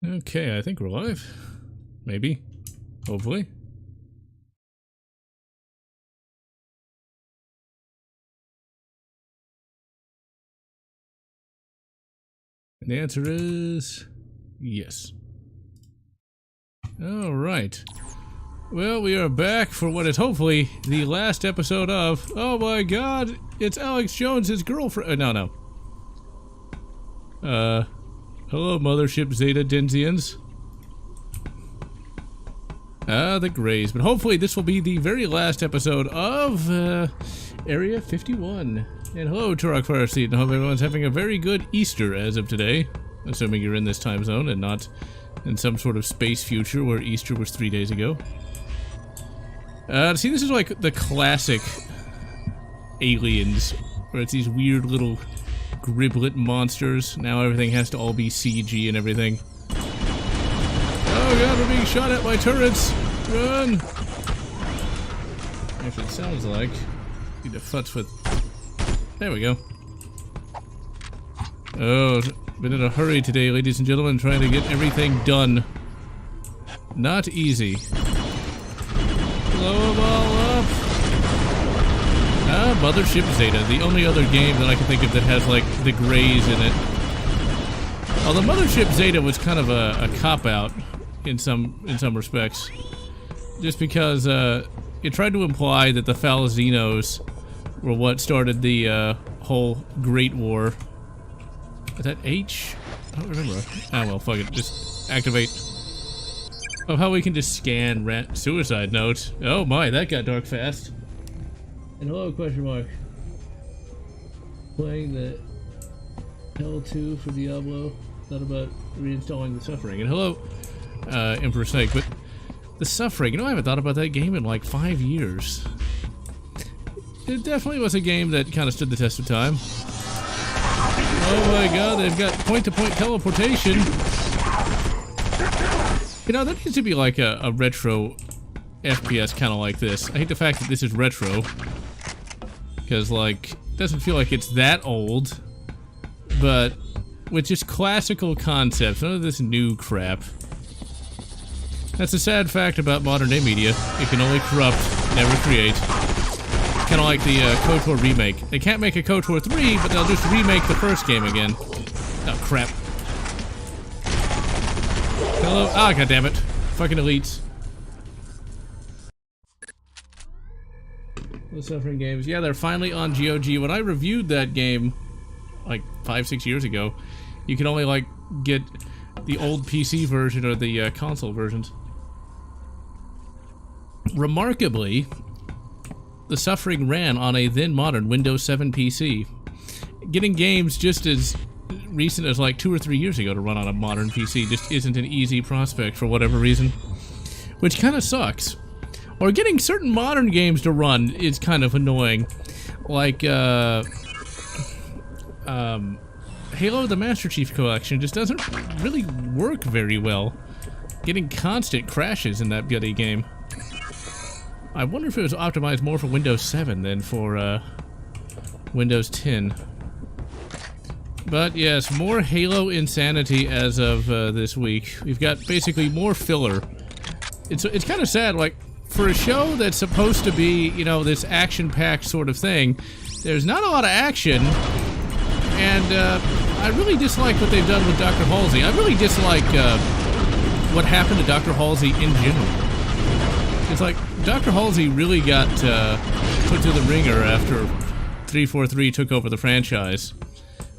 Okay, I think we're live. Maybe. Hopefully. And the answer is yes. Alright. Well, we are back for what is hopefully the last episode of... Oh my god! It's Alex Jones's girlfriend... no. Hello, Mothership Zeta Denzians. The Greys. But hopefully this will be the very last episode of, Area 51. And hello, Turok Fireseed, and I hope everyone's having a very good Easter as of today. Assuming you're in this time zone and not in some sort of space future where Easter was 3 days ago. See, this is like the classic Aliens, where it's these weird little griblet monsters. Now everything has to all be CG and everything. Oh god, we're being shot at by turrets! Run! Actually, it sounds like... Need to futz with... There we go. Oh, been in a hurry today, ladies and gentlemen, trying to get everything done. Not easy. Blow them all up! Mothership Zeta, the only other game that I can think of that has, like, the Greys in it. Although Mothership Zeta was kind of a cop-out in some respects. Just because, it tried to imply that the Falzinos were what started the, whole Great War. Is that H? I don't remember. Ah, well, fuck it. Just activate. Oh, how we can just scan suicide notes. Oh my, that got dark fast. And hello, question mark. Playing the Hell 2 for Diablo. Not about reinstalling the Suffering. And hello, Emperor Snake. But the Suffering, you know, I haven't thought about that game in like 5 years. It definitely was a game that kind of stood the test of time. Oh my god, they've got point-to-point teleportation. You know, there needs to be like a retro FPS kind of like this. I hate the fact that this is retro. Because, like, it doesn't feel like it's that old. But with just classical concepts, none of this new crap. That's a sad fact about modern day media. It can only corrupt, never create. Kind of like the KOTOR remake. They can't make a KOTOR 3, but they'll just remake the first game again. Oh, crap. Hello? Ah, goddammit. Fucking elites. The Suffering games. Yeah, they're finally on GOG. When I reviewed that game, like 5-6 years ago, you could only, like, get the old PC version or the console versions. Remarkably, the Suffering ran on a then modern Windows 7 PC. Getting games just as recent as like 2 or 3 years ago to run on a modern PC just isn't an easy prospect for whatever reason. Which kind of sucks. Or getting certain modern games to run is kind of annoying. Like, Halo the Master Chief Collection just doesn't really work very well. Getting constant crashes in that bloody game. I wonder if it was optimized more for Windows 7 than for, Windows 10. But yes, more Halo insanity as of, this week. We've got basically more filler. It's kind of sad, like, for a show that's supposed to be, you know, this action-packed sort of thing, there's not a lot of action, and, I really dislike what they've done with Dr. Halsey. I really dislike, what happened to Dr. Halsey in general. It's like, Dr. Halsey really got, put to the ringer after 343 took over the franchise.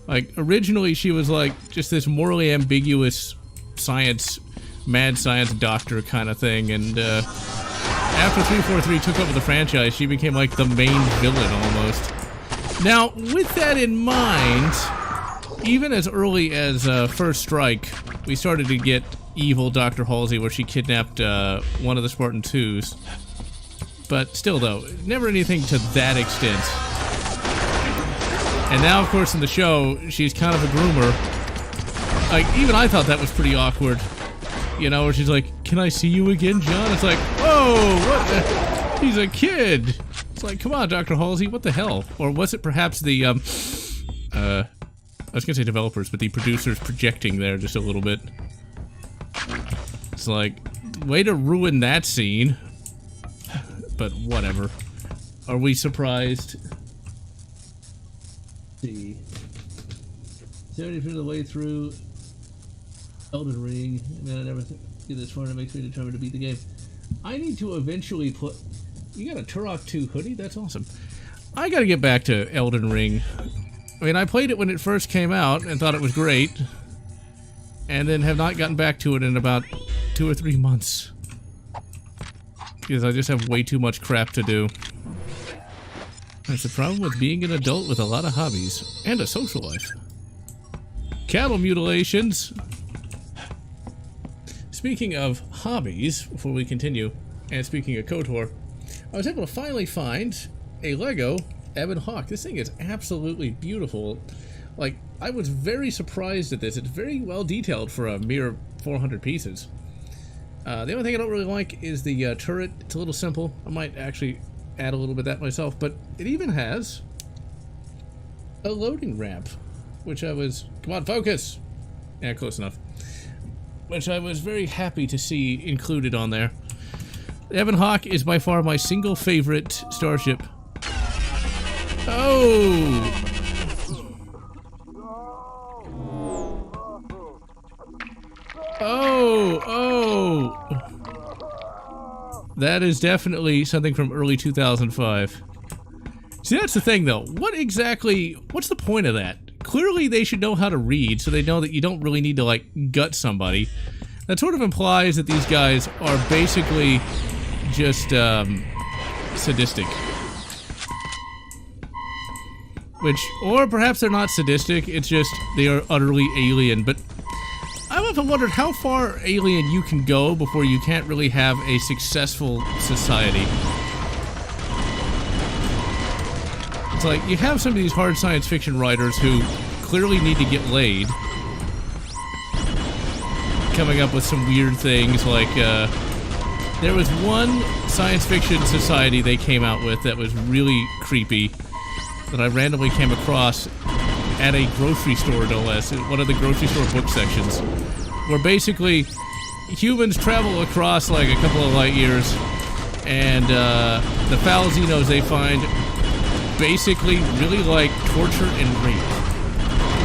Like, originally she was like, just this morally ambiguous science, mad science doctor kind of thing, and, after 343 took over the franchise, she became like the main villain almost. Now, with that in mind, even as early as First Strike, we started to get evil Dr. Halsey where she kidnapped one of the Spartan 2s. But still though, never anything to that extent. And now of course in the show, she's kind of a groomer. Like, even I thought that was pretty awkward. You know, where she's like, "Can I see you again, John?" It's like, whoa, what the? He's a kid. It's like, come on, Dr. Halsey, what the hell? Or was it perhaps the, I was gonna say developers, but the producers projecting there just a little bit. It's like, way to ruin that scene. But whatever. Are we surprised? Let's see. 70% of the way through Elden Ring. Man, I never get this far and it makes me determined to beat the game. I need to eventually put... You got a Turok 2 hoodie? That's awesome. I gotta get back to Elden Ring. I mean, I played it when it first came out and thought it was great. And then have not gotten back to it in about 2 or 3 months. Because I just have way too much crap to do. That's the problem with being an adult with a lot of hobbies. And a social life. Cattle mutilations. Speaking of hobbies, before we continue, and speaking of KOTOR, I was able to finally find a Lego Ebon Hawk. This thing is absolutely beautiful. Like, I was very surprised at this. It's very well detailed for a mere 400 pieces. The only thing I don't really like is the turret. It's a little simple. I might actually add a little bit of that myself, but it even has a loading ramp, which I was... Come on, focus! Yeah, close enough. Which I was very happy to see included on there. The Ebon Hawk is by far my single favorite starship. Oh! Oh! That is definitely something from early 2005. See, that's the thing, though. What's the point of that? Clearly, they should know how to read, so they know that you don't really need to, like, gut somebody. That sort of implies that these guys are basically just, sadistic. Or perhaps they're not sadistic, it's just they are utterly alien, but I've often wondered how far alien you can go before you can't really have a successful society. It's like, you have some of these hard science fiction writers who clearly need to get laid, coming up with some weird things, like, there was one science fiction society they came out with that was really creepy, that I randomly came across at a grocery store, no less, in one of the grocery store book sections, where basically humans travel across like a couple of light years, and the foul xenos they find basically really like torture and rape.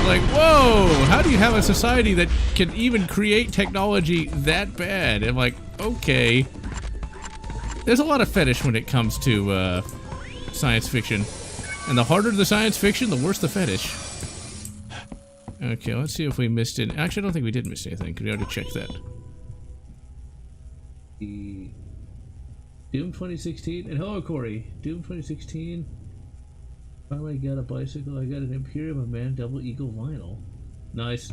Like, whoa, how do you have a society that can even create technology that bad? I'm like, okay. There's a lot of fetish when it comes to science fiction. And the harder the science fiction, the worse the fetish. Okay, let's see if we missed it. Actually, I don't think we did miss anything, because we already checked that. The Doom 2016, and hello, Corey. Doom 2016. Finally got a bicycle. I got an Imperium of Man Double Eagle vinyl. Nice.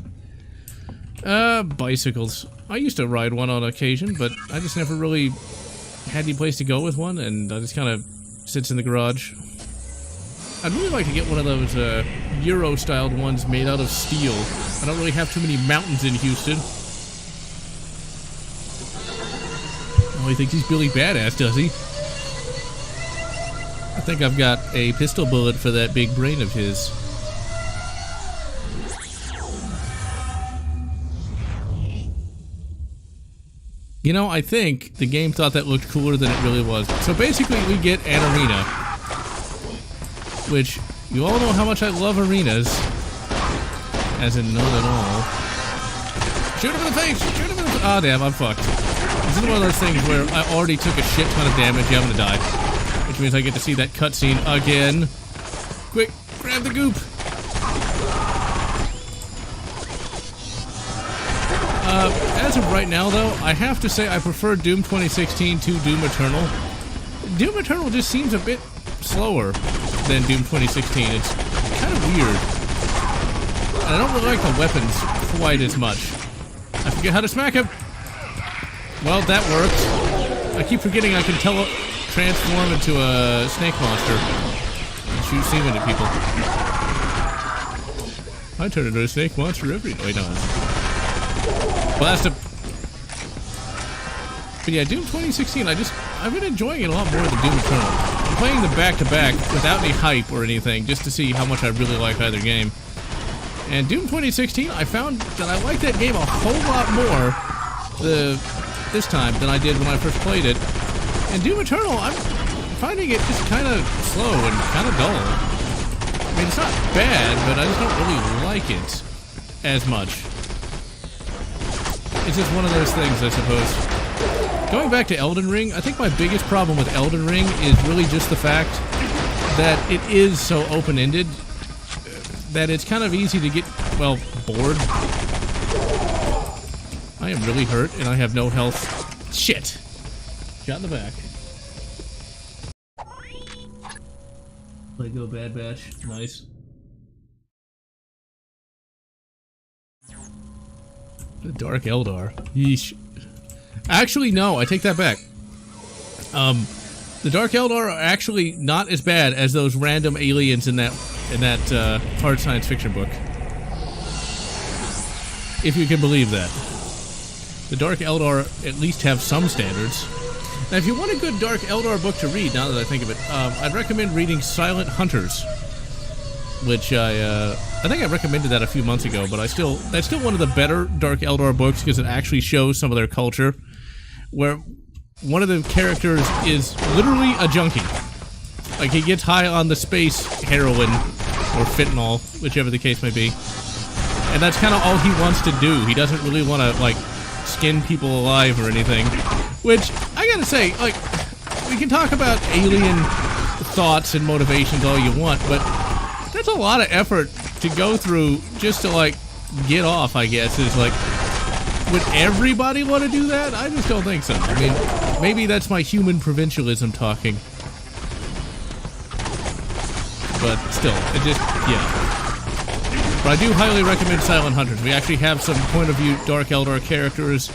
Bicycles. I used to ride one on occasion, but I just never really had any place to go with one, and I just kind of sits in the garage. I'd really like to get one of those Euro-styled ones made out of steel. I don't really have too many mountains in Houston. Oh, he thinks he's Billy Badass, does he? I think I've got a pistol bullet for that big brain of his. You know, I think the game thought that looked cooler than it really was. So basically, we get an arena. Which, you all know how much I love arenas. As in, not at all. Shoot him in the face! Shoot him in the face! Oh, damn, I'm fucked. This is one of those things where I already took a shit ton of damage. Yeah, I'm gonna die. Which means I get to see that cutscene again. Quick, grab the goop! As of right now, though, I have to say I prefer Doom 2016 to Doom Eternal. Doom Eternal just seems a bit slower than Doom 2016. It's kind of weird. And I don't really like the weapons quite as much. I forget how to smack him! Well, that worked. I keep forgetting I can transform into a snake monster and shoot semen at people. I turn into a snake monster every day. Wait, no. Blast him. But yeah, Doom 2016, I've been enjoying it a lot more than Doom Eternal. I'm playing them back-to-back without any hype or anything, just to see how much I really like either game. And Doom 2016, I found that I like that game a whole lot more. this time than I did when I first played it. And Doom Eternal, I'm finding it just kind of slow and kind of dull. I mean, it's not bad, but I just don't really like it as much. It's just one of those things, I suppose. Going back to Elden Ring, I think my biggest problem with Elden Ring is really just the fact that it is so open-ended that it's kind of easy to get, well, bored. I am really hurt, and I have no health. Shit! Shot in the back. Let go, Bad Batch. Nice. The Dark Eldar. Yeesh. Actually, no, I take that back. The Dark Eldar are actually not as bad as those random aliens in that hard science fiction book. If you can believe that. The Dark Eldar at least have some standards. Now, if you want a good Dark Eldar book to read, now that I think of it, I'd recommend reading Silent Hunters, which I think I recommended that a few months ago, but that's still one of the better Dark Eldar books because it actually shows some of their culture, where one of the characters is literally a junkie. Like, he gets high on the space heroin, or fentanyl, whichever the case may be, and that's kind of all he wants to do. He doesn't really want to, like, skin people alive or anything, which, I gotta say, like, we can talk about alien thoughts and motivations all you want, but that's a lot of effort to go through just to, like, get off, I guess, is like, would everybody want to do that? I just don't think so. I mean, maybe that's my human provincialism talking. But still, it just, yeah. But I do highly recommend Silent Hunters. We actually have some point of view Dark Eldar characters.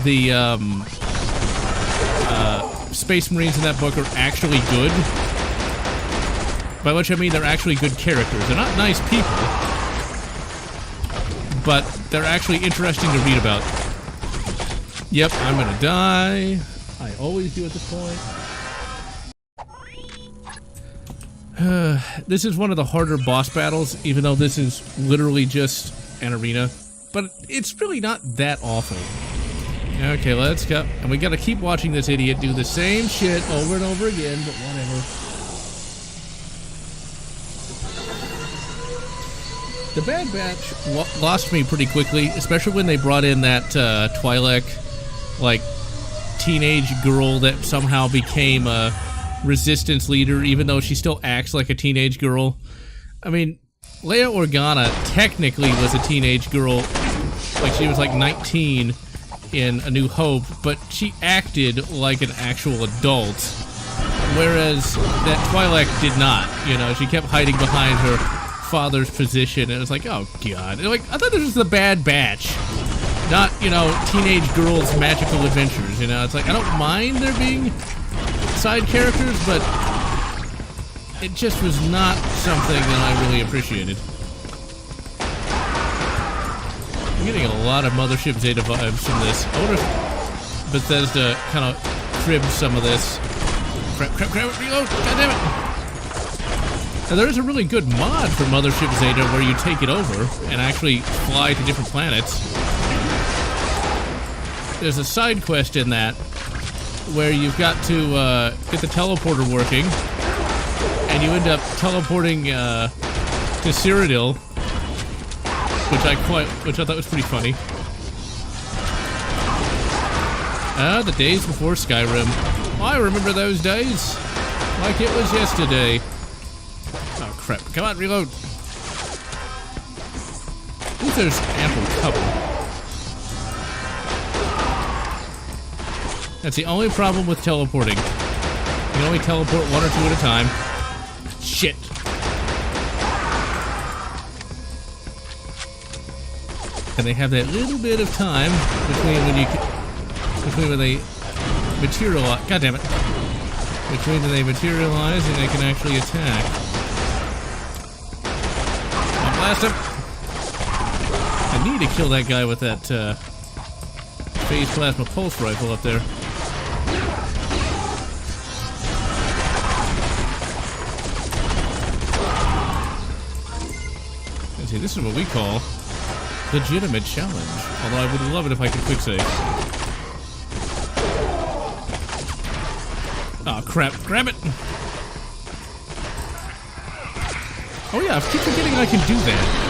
The, Space Marines in that book are actually good. By which I mean they're actually good characters. They're not nice people, but they're actually interesting to read about. Yep, I'm gonna die. I always do at this point. This is one of the harder boss battles, even though this is literally just an arena. But it's really not that awful. Okay, let's go. And we gotta keep watching this idiot do the same shit over and over again, but whatever. The Bad Batch lost me pretty quickly, especially when they brought in that Twi'lek, like, teenage girl that somehow became a resistance leader, even though she still acts like a teenage girl. I mean, Leia Organa technically was a teenage girl, like she was like 19 in A New Hope, but she acted like an actual adult, whereas that Twi'lek did not. You know, she kept hiding behind her father's position, and it was like, oh god. And like, I thought this was the Bad Batch, not, you know, teenage girls' magical adventures, you know? It's like, I don't mind there being side characters, but it just was not something that I really appreciated. I'm getting a lot of Mothership Zeta vibes from this. I wonder if Bethesda kind of cribbed some of this. Crap, reload, goddammit! Now, there is a really good mod for Mothership Zeta where you take it over and actually fly to different planets. There's a side quest in that where you've got to get the teleporter working, and you end up teleporting to Cyrodiil, which I thought was pretty funny. The days before Skyrim. Oh, I remember those days like it was yesterday. Oh crap! Come on, reload. At least there's ample cover. That's the only problem with teleporting. You can only teleport one or two at a time. Shit. And they have that little bit of time between when they materialize. God damn it! Between when they materialize and they can actually attack. I'll blast him. I need to kill that guy with that phase plasma pulse rifle up there. See, this is what we call legitimate challenge. Although I would love it if I could quick save. crap. Grab it! Oh yeah, I keep forgetting I can do that.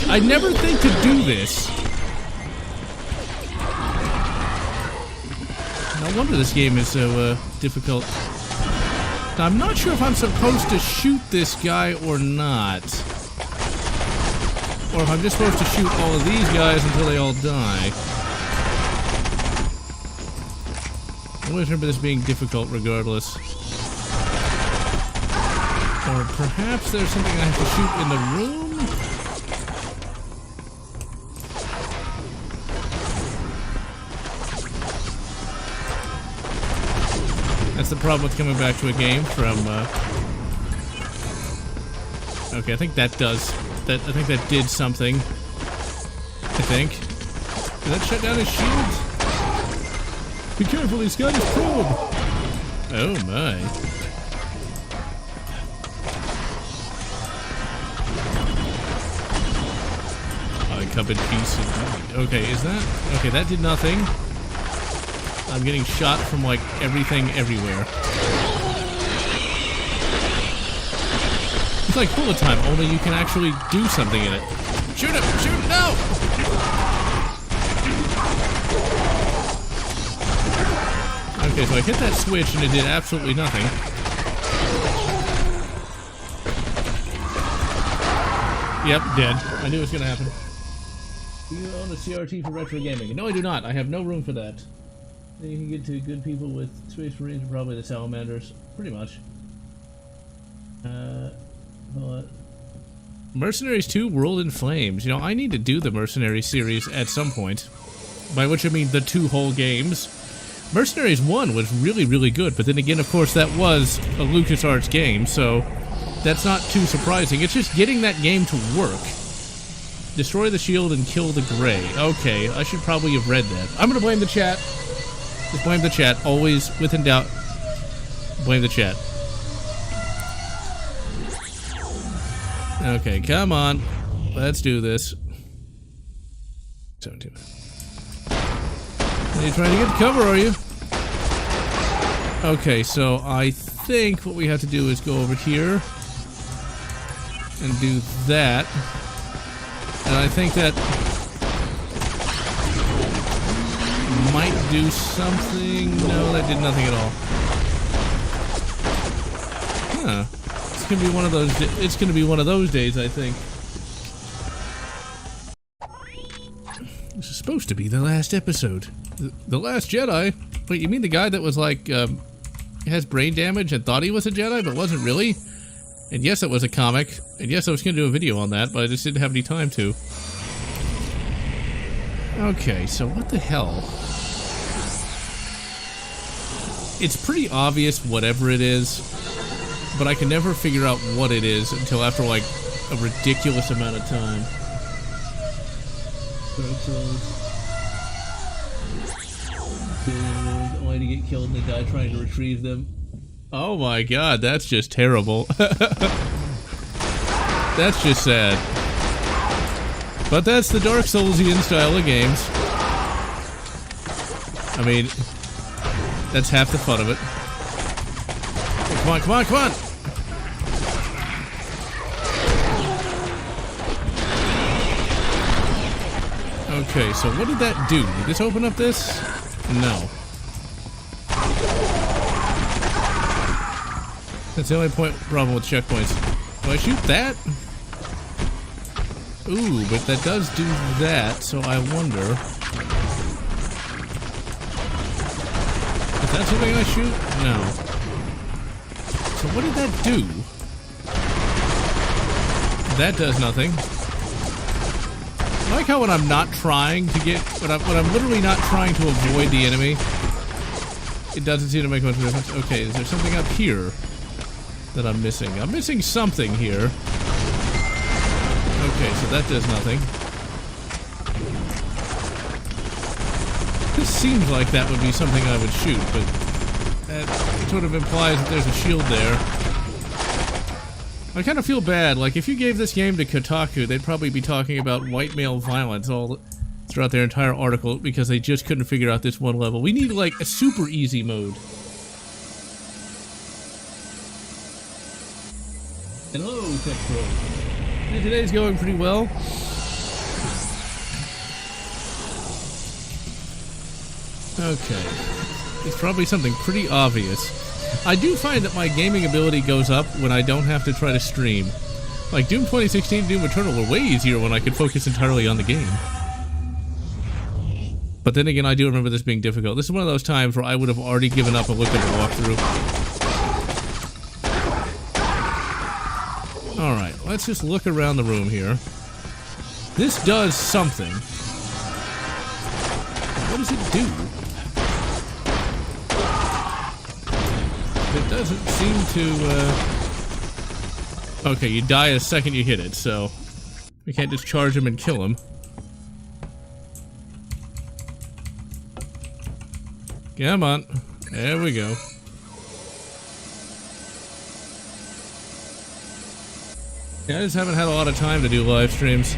I never think to do this. No wonder this game is so difficult. Now, I'm not sure if I'm supposed to shoot this guy or not. Or if I'm just supposed to shoot all of these guys until they all die. I always remember this being difficult regardless. Or perhaps there's something I have to shoot in the room? That's the problem with coming back to a game from, okay, I think that does... I think that did something. I think. Did that shut down his shield? Be careful, he's got his probe! Oh my. I come in peace indeed. Okay, is that... Okay, that did nothing. I'm getting shot from, like, everything everywhere. It's like bullet time, only you can actually do something in it. Shoot him! Shoot him! No! Okay, so I hit that switch and it did absolutely nothing. Yep, dead. I knew it was gonna happen. Do you own a CRT for retro gaming? No, I do not. I have no room for that. You can get to good people with Space Marines and probably the Salamanders. Pretty much. But Mercenaries 2 World in Flames. You know, I need to do the Mercenary series at some point. By which I mean the 2 whole games. Mercenaries 1 was really, really good, but then again, of course, that was a LucasArts game, so that's not too surprising. It's just getting that game to work. Destroy the shield and kill the gray. Okay, I should probably have read that. I'm gonna blame the chat. Just blame the chat. Always, within doubt, blame the chat. Okay, come on. Let's do this. 17. Are you trying to get cover, are you? Okay, so I think what we have to do is go over here and do that. And I think that might do something. No, that did nothing at all. Huh. It's gonna be one of those. It's gonna be one of those days, I think. This is supposed to be the last episode. The Last Jedi? Wait, you mean the guy that was like, has brain damage and thought he was a Jedi, but wasn't really? And yes, it was a comic. And yes, I was gonna do a video on that, but I just didn't have any time to. Okay, so what the hell? It's pretty obvious whatever it is, but I can never figure out what it is until after like a ridiculous amount of time. Only to get killed and they die trying to retrieve them. Oh my god, that's just terrible. That's just sad. But that's the Dark Soulsian style of games. I mean, that's half the fun of it. Oh, come on, come on, come on! Okay, so what did that do? Did this open up this? No. That's the only problem with checkpoints. Do I shoot that? Ooh, but that does do that, so I wonder. Is that something I shoot? No. So what did that do? That does nothing. I like how when I'm not trying to get, when I'm literally not trying to avoid the enemy, it doesn't seem to make much difference. Okay, is there something up here that I'm missing? I'm missing something here. Okay, so that does nothing. This seems like that would be something I would shoot, but that sort of implies that there's a shield there. I kind of feel bad. Like, if you gave this game to Kotaku, they'd probably be talking about white male violence all throughout their entire article because they just couldn't figure out this one level. We need like a super easy mode. Hello, Tech Pro. And today's going pretty well. Okay. It's probably something pretty obvious. I do find that my gaming ability goes up when I don't have to try to stream. Like Doom 2016 and Doom Eternal were way easier when I could focus entirely on the game. But then again, I do remember this being difficult. This is one of those times where I would have already given up and looked at the walkthrough. Alright, let's just look around the room here. This does something. What does it do? It doesn't seem to, Okay, you die the second you hit it, so we can't just charge him and kill him. Come on. There we go. Yeah, I just haven't had a lot of time to do live streams.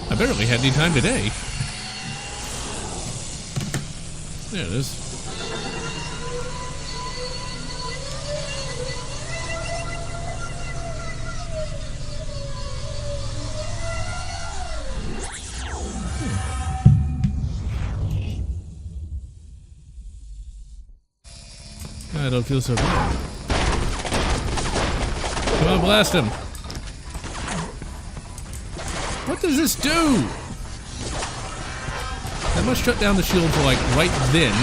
I barely had any time today. There it is. I don't feel so bad. Come on, blast him. What does this do? That must shut down the shield for like right then.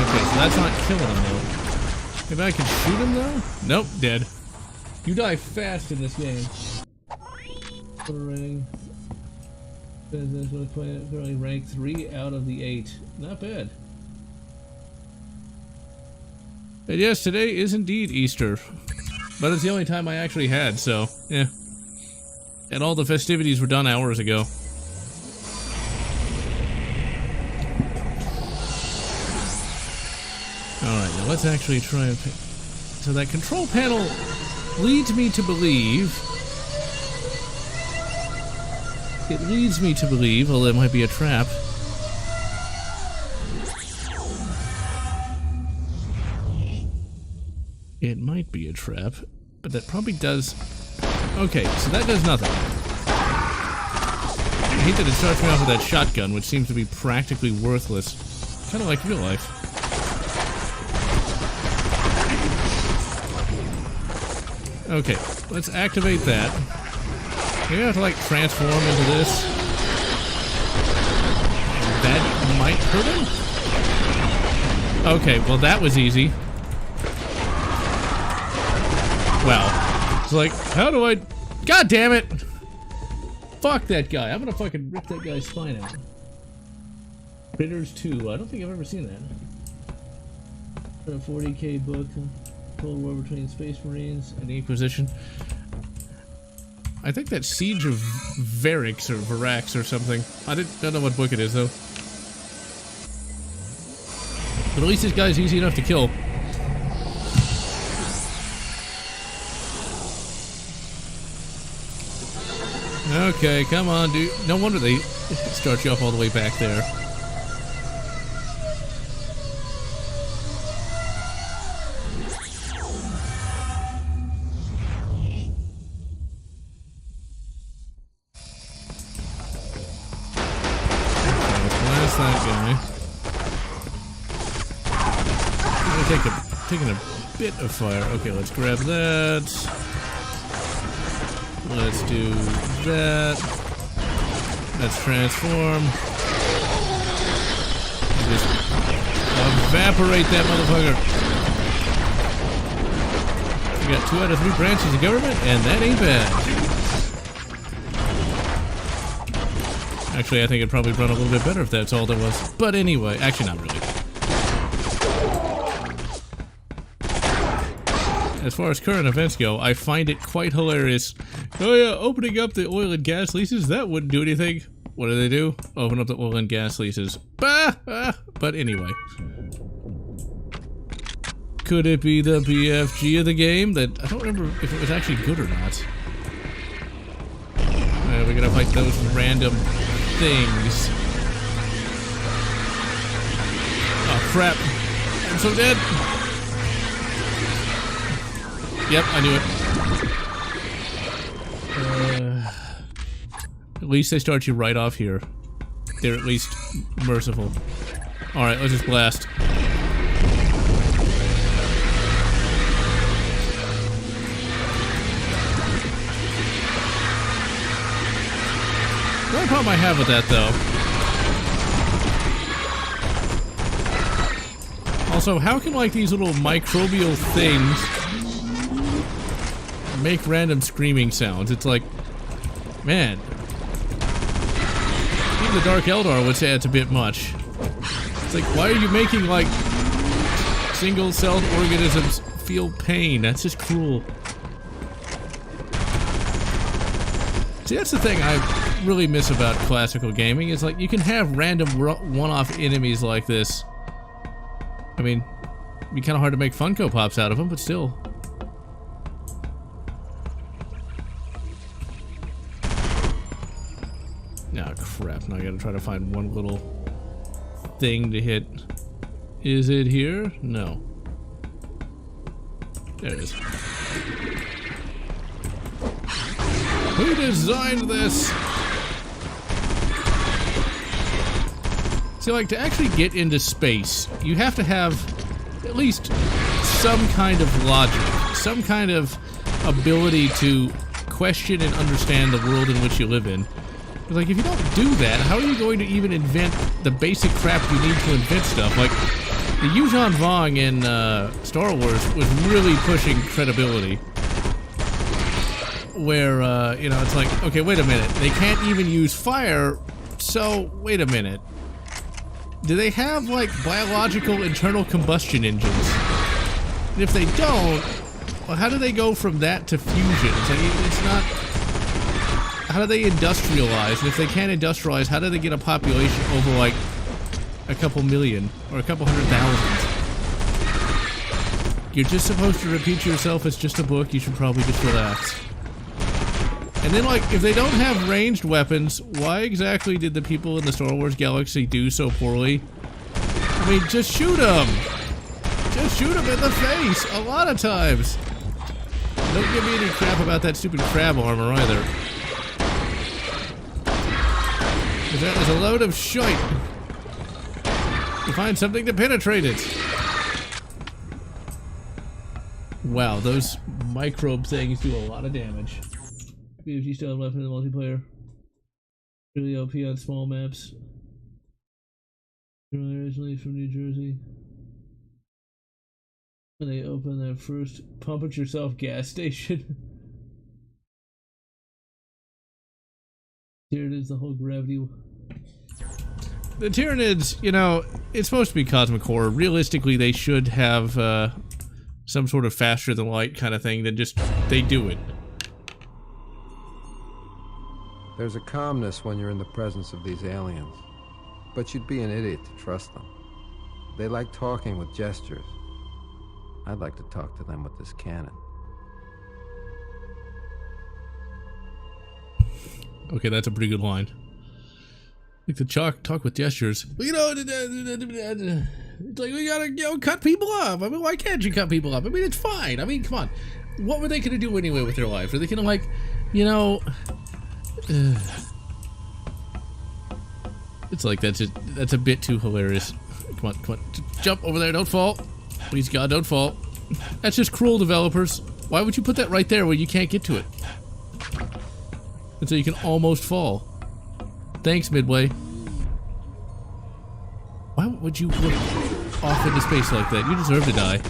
Okay, so that's not killing him though. Maybe I can shoot him though? Nope, dead. You die fast in this game. Currently ranked 3 out of the 8. Not bad. And yes, today is indeed Easter. But it's the only time I actually had, so, yeah. And all the festivities were done hours ago. Alright, now let's actually try and... So that control panel leads me to believe... It leads me to believe, although it might be a trap. It might be a trap, but that probably does... Okay, so that does nothing. I hate that it starts me off with that shotgun, which seems to be practically worthless. Kind of like real life. Okay, let's activate that. Maybe I have to like transform into this. That might hurt him? Okay, well that was easy. Wow. It's like, how do I... God damn it! Fuck that guy. I'm gonna fucking rip that guy's spine out. Critters 2. I don't think I've ever seen that. A 40k book. Cold War between Space Marines and the Inquisition. I think that's Siege of Varix or Varax or something. I don't know what book it is though. But at least this guy's easy enough to kill. Okay, come on, dude. No wonder they start you off all the way back there. That guy. I'm taking a bit of fire. Okay, let's grab that. Let's do that. Let's transform. Just evaporate that motherfucker. We got 2 out of 3 branches of government, and that ain't bad. Actually, I think it'd probably run a little bit better if that's all there was. But anyway, actually not really. As far as current events go, I find it quite hilarious. Oh yeah, opening up the oil and gas leases, that wouldn't do anything. What do they do? Open up the oil and gas leases. Bah! But anyway. Could it be the BFG of the game? That I don't remember if it was actually good or not. gonna fight those random things. Oh crap. I'm so dead. Yep, I knew it. At least they start you right off here. They're at least merciful. Alright, let's just blast. The only problem I have with that, though. Also, how can, like, these little microbial things make random screaming sounds? It's like, man. Even the Dark Eldar would say it's a bit much. It's like, why are you making, like, single-celled organisms feel pain? That's just cruel. See, that's the thing I really miss about classical gaming, is like, you can have random one-off enemies like this. I mean, it'd be kind of hard to make Funko Pops out of them, but still. Ah, crap. Now I gotta try to find one little thing to hit. Is it here? No. There it is. Who designed this? See, like, to actually get into space, you have to have at least some kind of logic, some kind of ability to question and understand the world in which you live in. Like, if you don't do that, how are you going to even invent the basic crap you need to invent stuff? Like, the Yuuzhan Vong in Star Wars was really pushing credibility. Where, you know, it's like, okay, wait a minute, they can't even use fire, so, wait a minute. Do they have, like, biological internal combustion engines? And if they don't, well, how do they go from that to fusion? It's, like, it's not... How do they industrialize? And if they can't industrialize, how do they get a population over, like, a couple million? Or a couple 100,000? You're just supposed to repeat yourself, it's just a book, you should probably just relax. And then, like, if they don't have ranged weapons, why exactly did the people in the Star Wars galaxy do so poorly? I mean, just shoot them! Just shoot them in the face, a lot of times! Don't give me any crap about that stupid crab armor, either. Because that was a load of shite. You find something to penetrate it. Wow, those microbe things do a lot of damage. BFG still have left in the multiplayer. Really OP on small maps. Originally from New Jersey. When they opened their first pump it yourself gas station. Here it is, the whole gravity. The Tyranids, you know, it's supposed to be cosmic horror. Realistically, they should have some sort of faster than light kind of thing than just they do it. There's a calmness when you're in the presence of these aliens, but you'd be an idiot to trust them. They like talking with gestures. I'd like to talk to them with this cannon. Okay, that's a pretty good line. Like the talk with gestures. Well, you know, it's like we gotta, you know, cut people off. I mean, why can't you cut people off? I mean, it's fine. I mean, come on. What were they gonna do anyway with their lives? Are they gonna, like, you know? It's like that's a bit too hilarious. Come on, jump over there! Don't fall, please God, don't fall. That's just cruel, developers. Why would you put that right there where you can't get to it? And so you can almost fall. Thanks, Midway. Why would you look off into space like that? You deserve to die.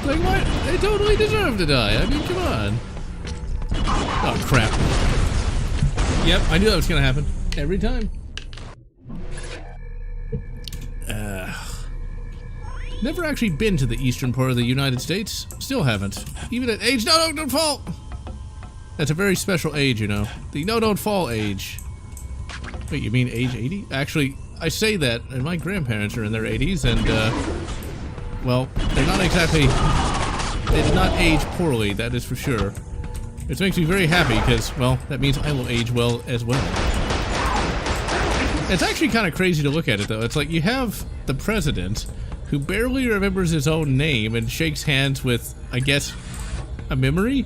Like what? They totally deserve to die. I mean, come on. Oh crap. Yep, I knew that was gonna happen. Every time. Never actually been to the eastern part of the United States. Still haven't. Even at age... No, don't fall! That's a very special age, you know. The no, don't fall age. Wait, you mean age 80? Actually, I say that, and my grandparents are in their 80s, and, well, they're not exactly... They did not age poorly, that is for sure. Which makes me very happy because, well, that means I will age well as well. It's actually kind of crazy to look at it, though. It's like you have the president who barely remembers his own name and shakes hands with, I guess, a memory.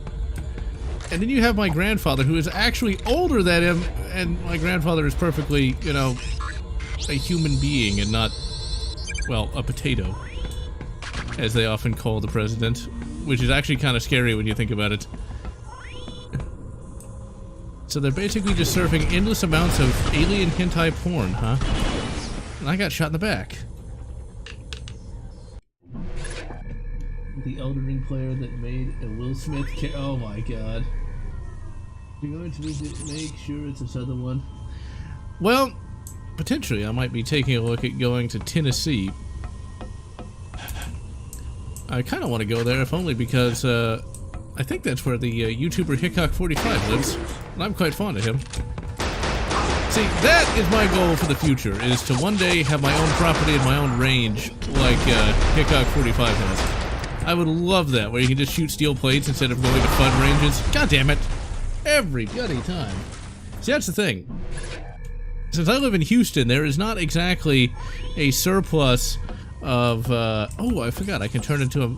And then you have my grandfather who is actually older than him, and my grandfather is perfectly, you know, a human being and not, well, a potato, as they often call the president, which is actually kind of scary when you think about it. So they're basically just surfing endless amounts of alien hentai porn, huh? And I got shot in the back. The Elden Ring player that made a Will Smith oh my god. You're going to make sure it's this other one. Well, potentially I might be taking a look at going to Tennessee. I kind of want to go there, if only because I think that's where the YouTuber Hickok45 lives, and I'm quite fond of him. See, that is my goal for the future, is to one day have my own property and my own range like Hickok45 has. I would love that, where you can just shoot steel plates instead of going to fun ranges. God damn it! Every bloody time. See, that's the thing. Since I live in Houston, there is not exactly a surplus of, oh, I forgot, I can turn into a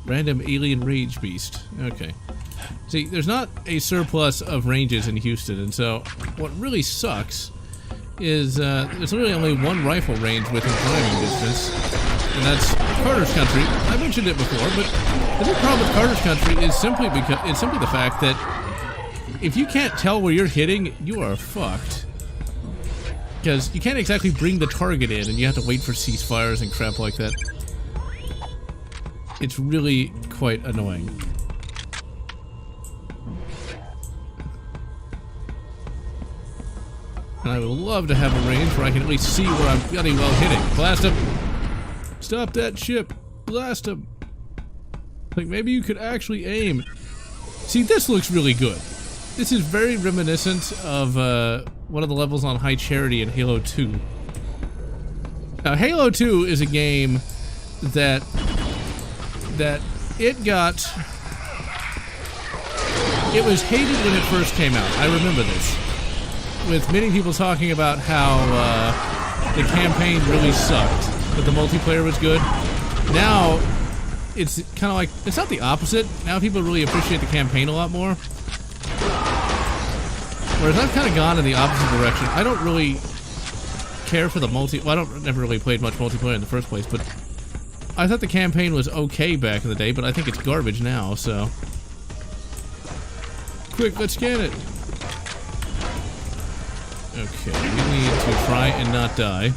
random alien rage beast. Okay. See, there's not a surplus of ranges in Houston, and so what really sucks is there's literally only one rifle range within driving distance, and that's Carter's Country. I mentioned it before, but the big problem with Carter's Country is simply the fact that if you can't tell where you're hitting, you are fucked. Because you can't exactly bring the target in, and you have to wait for ceasefires and crap like that. It's really quite annoying. And I would love to have a range where I can at least see where I'm bloody well hitting. Blast him! Stop that ship! Blast him! Like, maybe you could actually aim. See, this looks really good. This is very reminiscent of one of the levels on High Charity in Halo 2. Now, Halo 2 is a game that it was hated when it first came out. I remember this. With many people talking about how the campaign really sucked, but the multiplayer was good. Now, it's kind of like, it's not the opposite. Now people really appreciate the campaign a lot more. Whereas I've kind of gone in the opposite direction. I don't really care for the well, I never really played much multiplayer in the first place, but I thought the campaign was okay back in the day, but I think it's garbage now, so. Quick, let's scan it. Okay, we need to try and not die.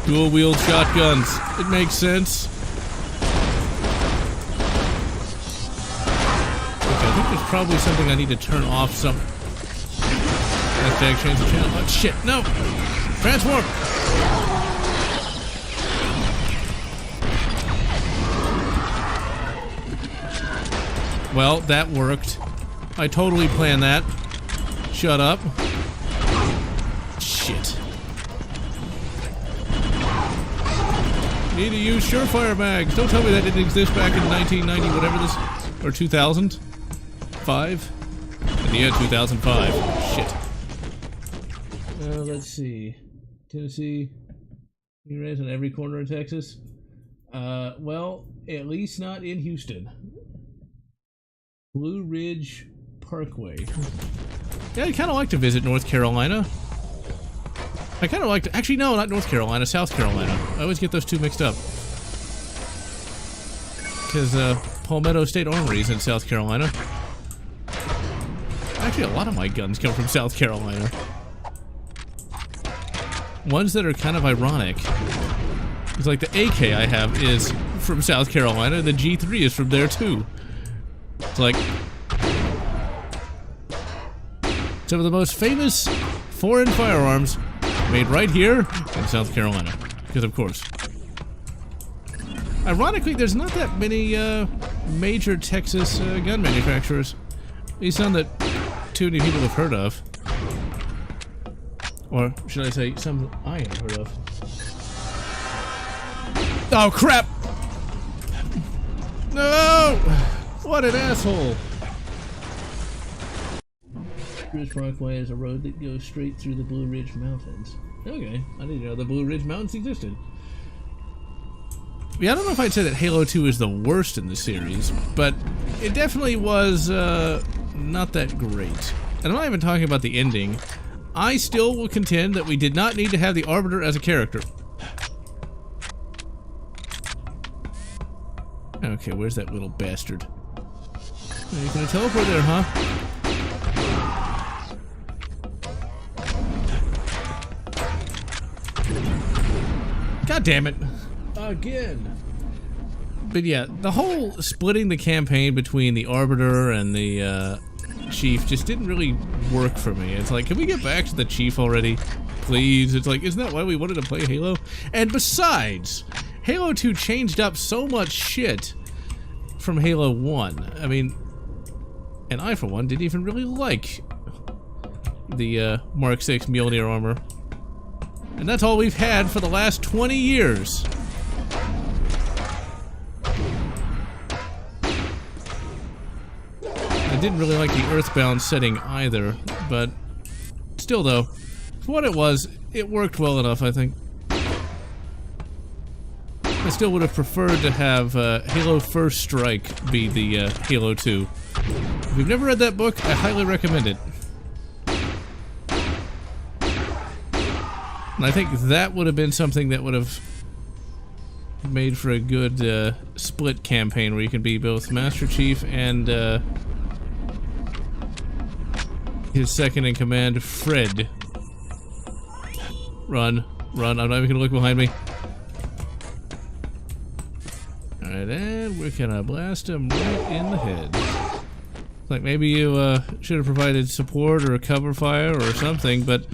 Dual-wield shotguns. It makes sense. Okay, I think there's probably something I need to turn off some. Hashtag change the channel. Oh, shit, no! Transform! Well, that worked. I totally planned that. Shut up. Shit. Need to use surefire mags. Don't tell me that didn't exist back in 1990, whatever this, or 2005? Yeah, 2005. Shit. Let's see. Tennessee. You raised in every corner of Texas? Well, at least not in Houston. Blue Ridge Parkway. Yeah, I'd kind of like to visit North Carolina. I kind of like to... Actually, no, not North Carolina, South Carolina. I always get those two mixed up. Because, Palmetto State Armory is in South Carolina. Actually, a lot of my guns come from South Carolina. Ones that are kind of ironic. It's like the AK I have is from South Carolina, and the G3 is from there, too. It's like... some of the most famous foreign firearms made right here in South Carolina. Because of course. Ironically, there's not that many major Texas gun manufacturers. At least none that too many people have heard of. Or should I say, some I have heard of. Oh crap! No! What an asshole! Ridge Parkway is a road that goes straight through the Blue Ridge Mountains. Okay, I didn't know the Blue Ridge Mountains existed. Yeah, I don't know if I'd say that Halo 2 is the worst in the series, but it definitely was not that great. And I'm not even talking about the ending. I still will contend that we did not need to have the Arbiter as a character. Okay, where's that little bastard? You're gonna teleport there, huh? God damn it. Again. But yeah, the whole splitting the campaign between the Arbiter and the Chief just didn't really work for me. It's like, can we get back to the Chief already? Please? It's like, isn't that why we wanted to play Halo? And besides, Halo 2 changed up so much shit from Halo 1. I mean, and I, for one, didn't even really like the Mark 6 Mjolnir armor. And that's all we've had for the last 20 years. I didn't really like the Earthbound setting either, but still though, for what it was, it worked well enough, I think. I still would have preferred to have Halo First Strike be the Halo 2. If you've never read that book, I highly recommend it. And I think that would have been something that would have made for a good split campaign where you can be both Master Chief and his second in command, Fred. Run. Run. I'm not even gonna look behind me. Alright, and we're gonna blast him right in the head. Like maybe you should have provided support or cover fire or something, but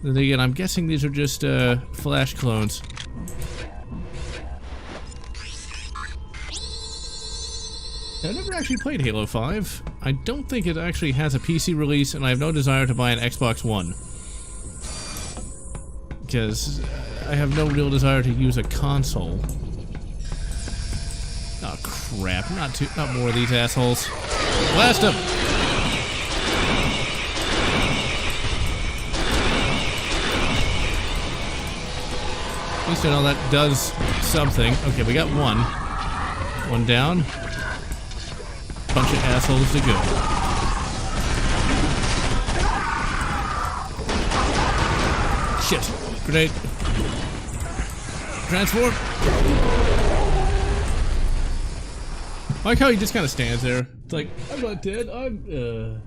then again, I'm guessing these are just flash clones. I've never actually played Halo 5. I don't think it actually has a PC release, and I have no desire to buy an Xbox One. Because I have no real desire to use a console. Oh crap, not more of these assholes. Blast them! At least I know that does something. Okay, we got one. One down. Bunch of assholes to go. Shit. Grenade. Transform. I like how he just kind of stands there. It's like, I'm not dead, I'm,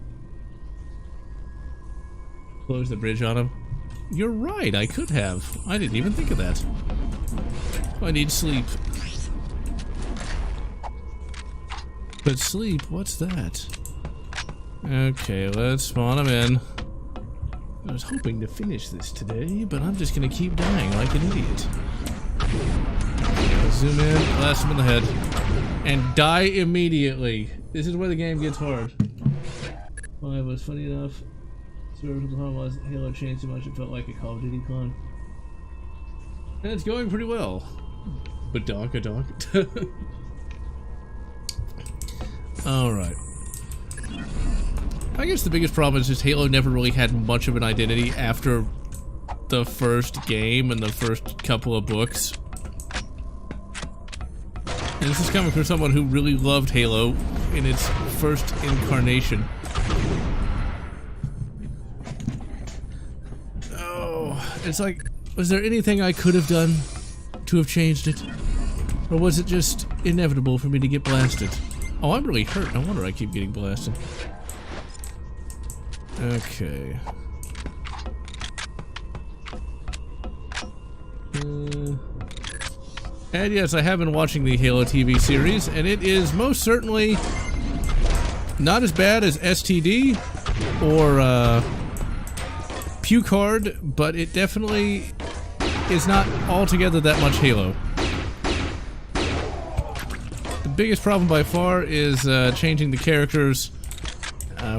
close the bridge on him. You're right, I could have. I didn't even think of that. I need sleep. But sleep, what's that? Okay, let's spawn him in. I was hoping to finish this today, but I'm just gonna keep dying like an idiot. Okay, zoom in, blast him in the head, and die immediately. This is where the game gets hard. Well, it was funny enough. So the problem was Halo changed so much it felt like a Call of Duty clone. And it's going pretty well. But donk. Alright. I guess the biggest problem is just Halo never really had much of an identity after the first game and the first couple of books. And this is coming from someone who really loved Halo in its first incarnation. Oh, it's like, was there anything I could have done to have changed it? Or was it just inevitable for me to get blasted? Oh, I'm really hurt. No wonder I keep getting blasted. Okay. And yes, I have been watching the Halo TV series, and it is most certainly not as bad as STD or Puke Hard, but it definitely is not altogether that much Halo. The biggest problem by far is changing the characters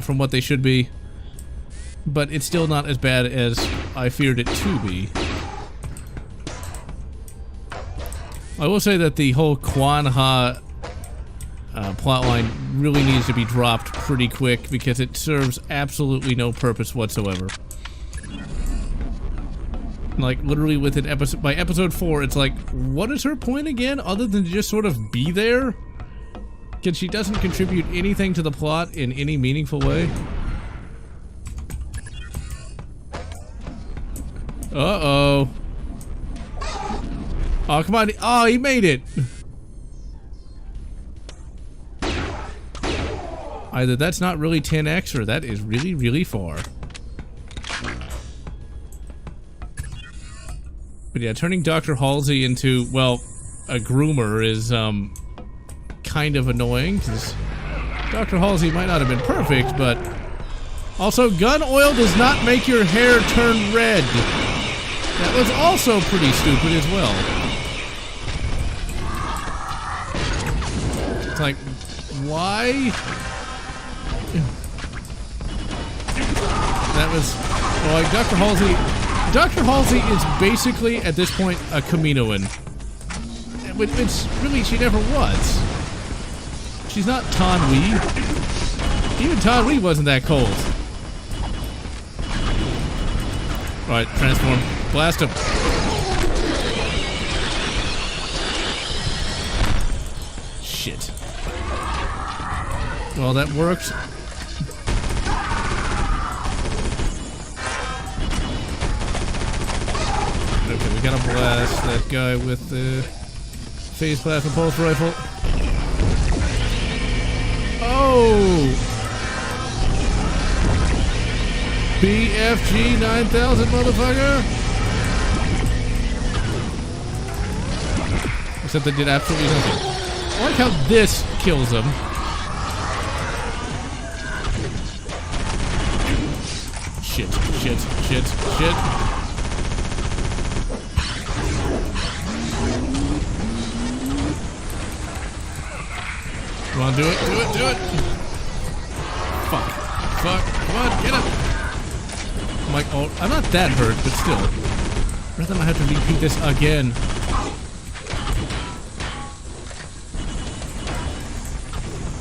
from what they should be, but it's still not as bad as I feared it to be. I will say that the whole Quan Ha plotline really needs to be dropped pretty quick because it serves absolutely no purpose whatsoever. Like, literally within by episode 4, it's like, what is her point again, other than to just sort of be there? Because she doesn't contribute anything to the plot in any meaningful way. Uh-oh. Oh, come on. Oh, he made it! Either that's not really 10x, or that is really, really far. But yeah, turning Dr. Halsey into, well, a groomer is, kind of annoying, because Dr. Halsey might not have been perfect, but... Also, gun oil does not make your hair turn red. That was also pretty stupid as well. It's like, why? That was... Well, like, Dr. Halsey is basically, at this point, a Kaminoan. Which really, she never was. She's not Tan Wee. Even Tan Wee wasn't that cold. Alright, transform. Blast him. Shit. Well, that worked. Okay, we gotta blast that guy with the phase plasma pulse rifle. Oh! BFG 9000, motherfucker! Except they did absolutely nothing. I like how this kills them. Shit, shit, shit, shit. Come on, do it, do it, do it! Fuck. Fuck. Come on, get him! I'm like, oh, I'm not that hurt, but still. Rather than I have to repeat this again.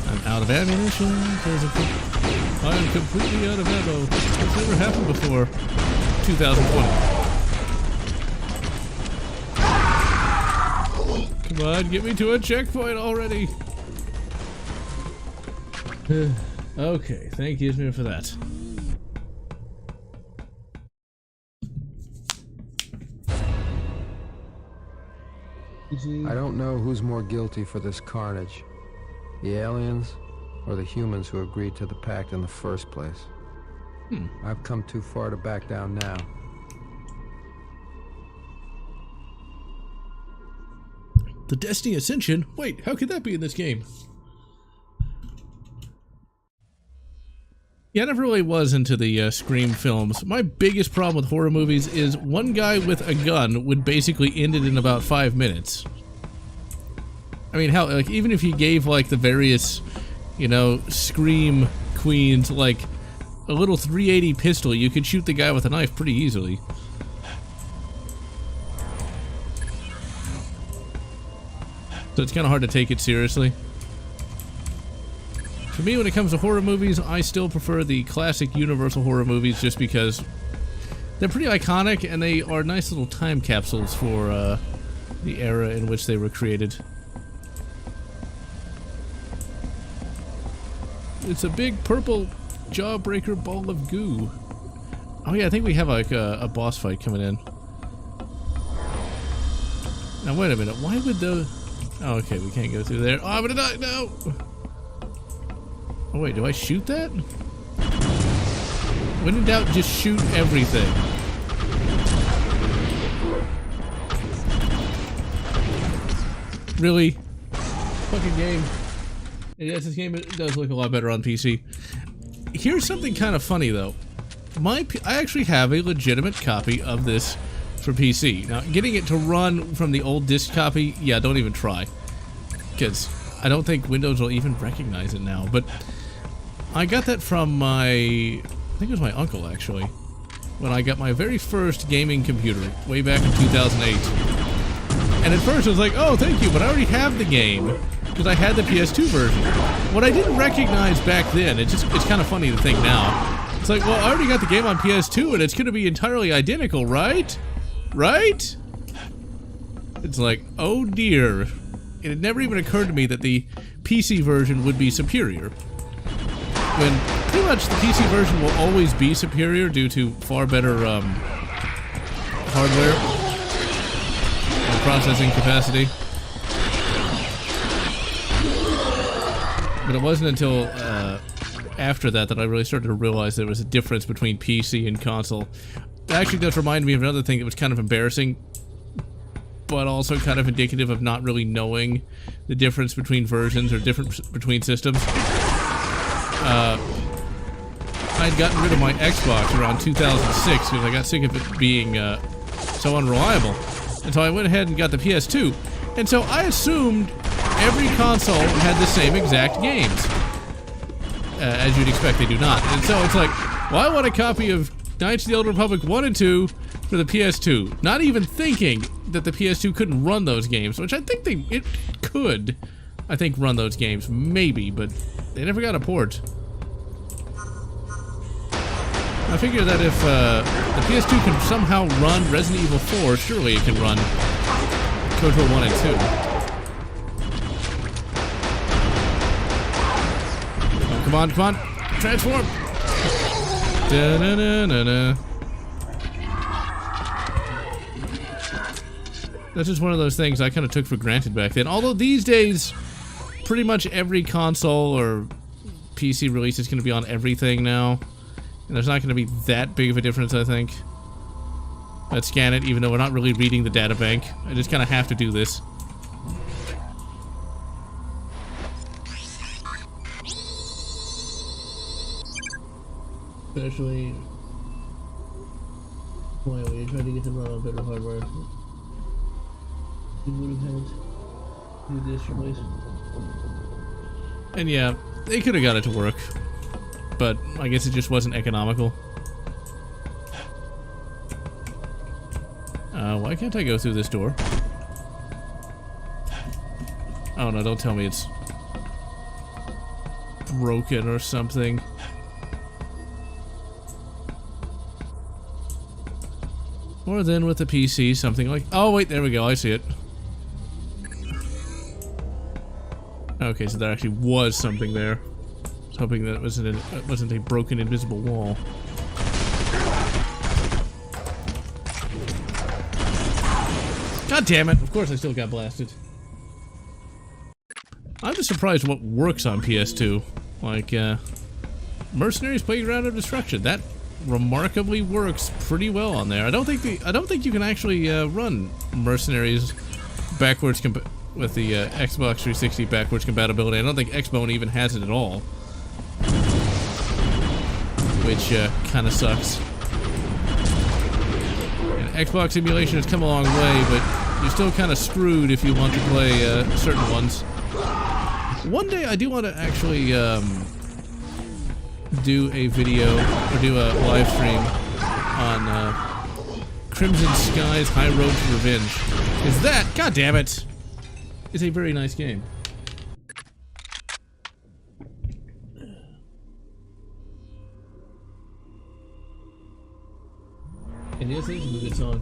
I'm out of ammunition. I am completely out of ammo. That's never happened before. 2020. Come on, get me to a checkpoint already. Okay, thank you for that. I don't know who's more guilty for this carnage. The aliens or the humans who agreed to the pact in the first place. I've come too far to back down now. The Destiny Ascension? Wait, how could that be in this game? Yeah, I never really was into the Scream films. My biggest problem with horror movies is one guy with a gun would basically end it in about 5 minutes. I mean, how, like, even if you gave, like, the various, you know, Scream queens, like, a little 380 pistol, you could shoot the guy with a knife pretty easily. So it's kind of hard to take it seriously. For me, when it comes to horror movies, I still prefer the classic Universal horror movies just because they're pretty iconic and they are nice little time capsules for the era in which they were created. It's a big purple jawbreaker ball of goo. Oh yeah, I think we have like a boss fight coming in. Now wait a minute, why would the... Oh, okay, we can't go through there. Oh, I'm gonna die, no! Oh wait, do I shoot that? When in doubt, just shoot everything. Really? Fucking game. Yes, this game does look a lot better on PC. Here's something kind of funny though. I actually have a legitimate copy of this for PC. Now, getting it to run from the old disc copy, yeah, don't even try. Because I don't think Windows will even recognize it now, but I got that from I think it was my uncle actually, when I got my very first gaming computer way back in 2008. And at first I was like, oh, thank you, but I already have the game because I had the PS2 version. What I didn't recognize back then, it's kind of funny to think now. It's like, well, I already got the game on PS2 and it's going to be entirely identical, right? Right? It's like, oh dear. It had never even occurred to me that the PC version would be superior. When pretty much the PC version will always be superior due to far better hardware and processing capacity. But it wasn't until after that I really started to realize there was a difference between PC and console. It actually does remind me of another thing that was kind of embarrassing, but also kind of indicative of not really knowing the difference between versions or difference between systems. I'd gotten rid of my Xbox around 2006 because I got sick of it being so unreliable. And so I went ahead and got the PS2. And so I assumed every console had the same exact games. As you'd expect, they do not. And so it's like, well, I want a copy of Knights of the Old Republic 1 and 2 for the PS2. Not even thinking that the PS2 couldn't run those games, which I think it could, I think, run those games. Maybe, but they never got a port. I figure that if the PS2 can somehow run Resident Evil 4, surely it can run KOTOR 1 and 2. Oh, come on, come on. Transform! Da-na-na-na-na. That's just one of those things I kind of took for granted back then. Although these days, pretty much every console or PC release is going to be on everything now. And there's not going to be that big of a difference, I think. Let's scan it, even though we're not really reading the data bank. I just kind of have to do this. Especially... Boy, we tried to get them on better hardware. We would have had to do this replace. And yeah, they could have got it to work. But I guess it just wasn't economical. Why can't I go through this door? Oh no, don't tell me it's broken or something. Or then with the PC, something like... Oh wait, there we go, I see it. Okay, so there actually was something there. I was hoping that it wasn't a broken invisible wall. God damn it! Of course I still got blasted. I'm just surprised what works on PS2. Like, Mercenaries Playground of Destruction. That remarkably works pretty well on there. I don't think you can actually run Mercenaries backwards with the Xbox 360 backwards compatibility. I don't think Xbone even has it at all. Which kind of sucks. And Xbox emulation has come a long way, but you're still kind of screwed if you want to play certain ones. One day I do want to actually do a video, or do a live stream on Crimson Sky's High Road to Revenge. Is that, god damn it, is a very nice game. And yes, it's a good song.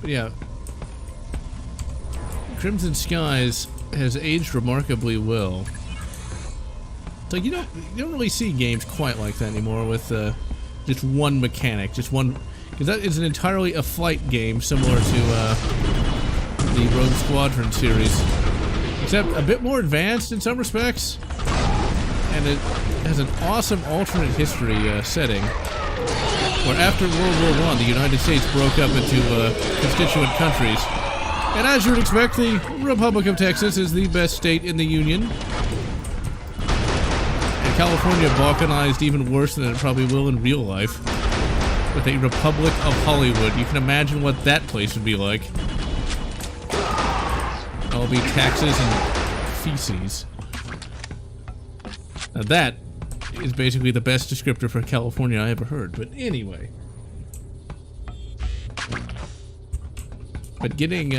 But yeah, Crimson Skies has aged remarkably well. So you don't really see games quite like that anymore with just one mechanic, just one, because that is an entirely a flight game similar to the Rogue Squadron series, except a bit more advanced in some respects, and it has an awesome alternate history setting, where after World War I, the United States broke up into constituent countries, and as you would expect, the Republic of Texas is the best state in the Union. California balkanized even worse than it probably will in real life. With a Republic of Hollywood. You can imagine what that place would be like. It'll be taxes and feces. Now that is basically the best descriptor for California I ever heard. But anyway. But getting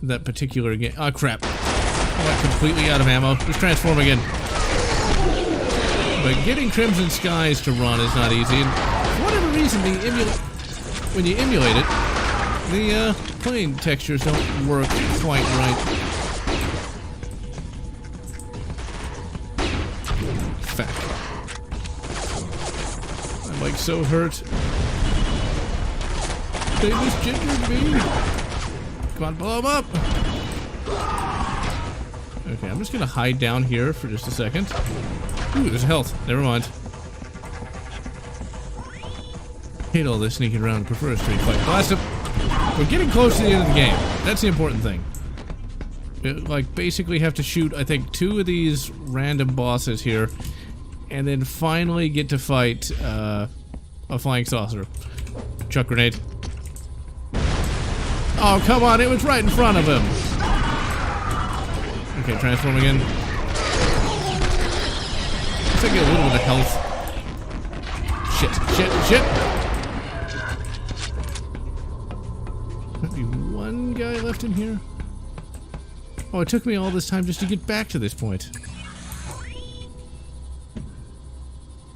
that particular game. Oh crap! I got completely out of ammo. Just transform again. But getting Crimson Skies to run is not easy, and for whatever reason, when you emulate it, the plane textures don't work quite right. Fuck. I'm like so hurt. They misgendered me. Come on, blow him up. Okay, I'm just gonna hide down here for just a second. Ooh, there's health. Never mind. Hate all this sneaking around. Prefer a straight fight. Blast him. We're getting close to the end of the game. That's the important thing. Like, basically have to shoot, I think, 2 of these random bosses here, and then finally get to fight a flying saucer. Chuck grenade. Oh, come on, it was right in front of him. Okay, transform again. Let's get a little bit of health. Shit. Might be one guy left in here. Oh, it took me all this time just to get back to this point.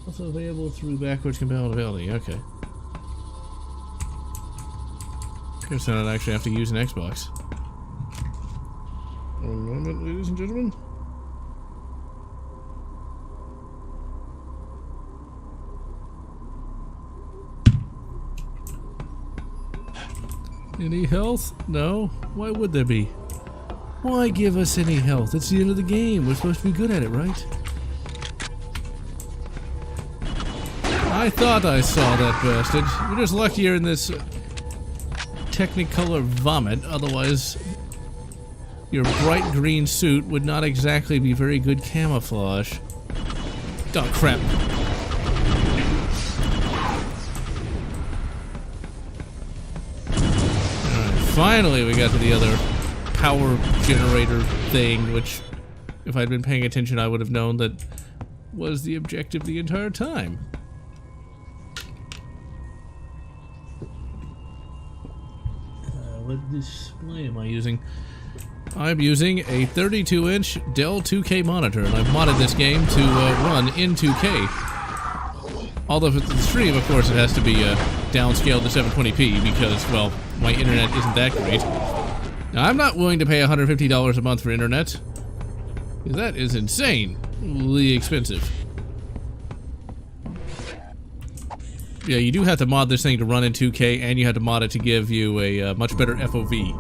Also available through backwards compatibility. Okay. Guess I don't actually have to use an Xbox. One moment, ladies and gentlemen. Any health? No? Why would there be? Why give us any health? It's the end of the game. We're supposed to be good at it, right? I thought I saw that bastard. You're just luckier in this Technicolor vomit. Otherwise, your bright green suit would not exactly be very good camouflage. Oh, crap. Finally, we got to the other power generator thing, which, if I'd been paying attention, I would have known that was the objective the entire time. What display am I using? I'm using a 32-inch Dell 2K monitor, and I've modded this game to run in 2K. Although for the stream, of course, it has to be downscaled to 720p because, well, my internet isn't that great. Now, I'm not willing to pay $150 a month for internet. That is insanely expensive. Yeah, you do have to mod this thing to run in 2K, and you have to mod it to give you a much better FOV.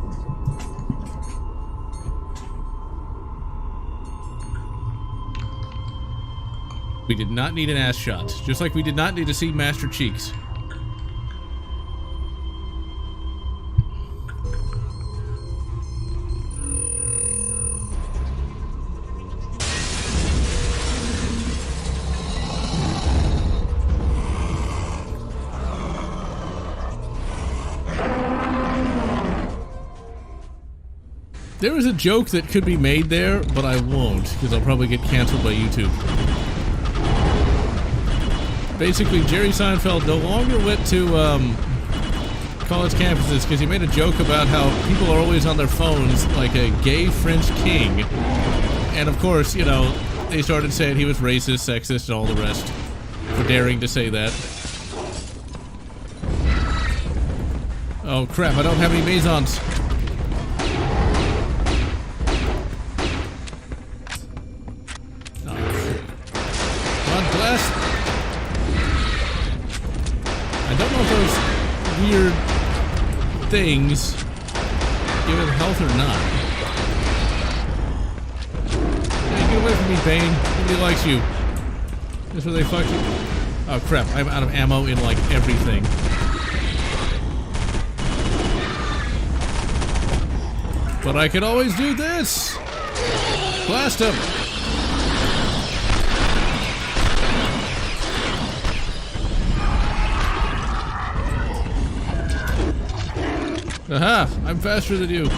We did not need an ass shot, just like we did not need to see Master Cheeks. There was a joke that could be made there, but I won't, because I'll probably get canceled by YouTube. Basically, Jerry Seinfeld no longer went to college campuses because he made a joke about how people are always on their phones like a gay French king. And of course, you know, they started saying he was racist, sexist, and all the rest for daring to say that. Oh crap, I don't have any Maisons. I don't know if those weird things give it health or not. Hey, get away from me, Bane. Nobody likes you. That's where they fuck you. Oh crap, I'm out of ammo in like everything. But I can always do this! Blast him! Aha! I'm faster than you.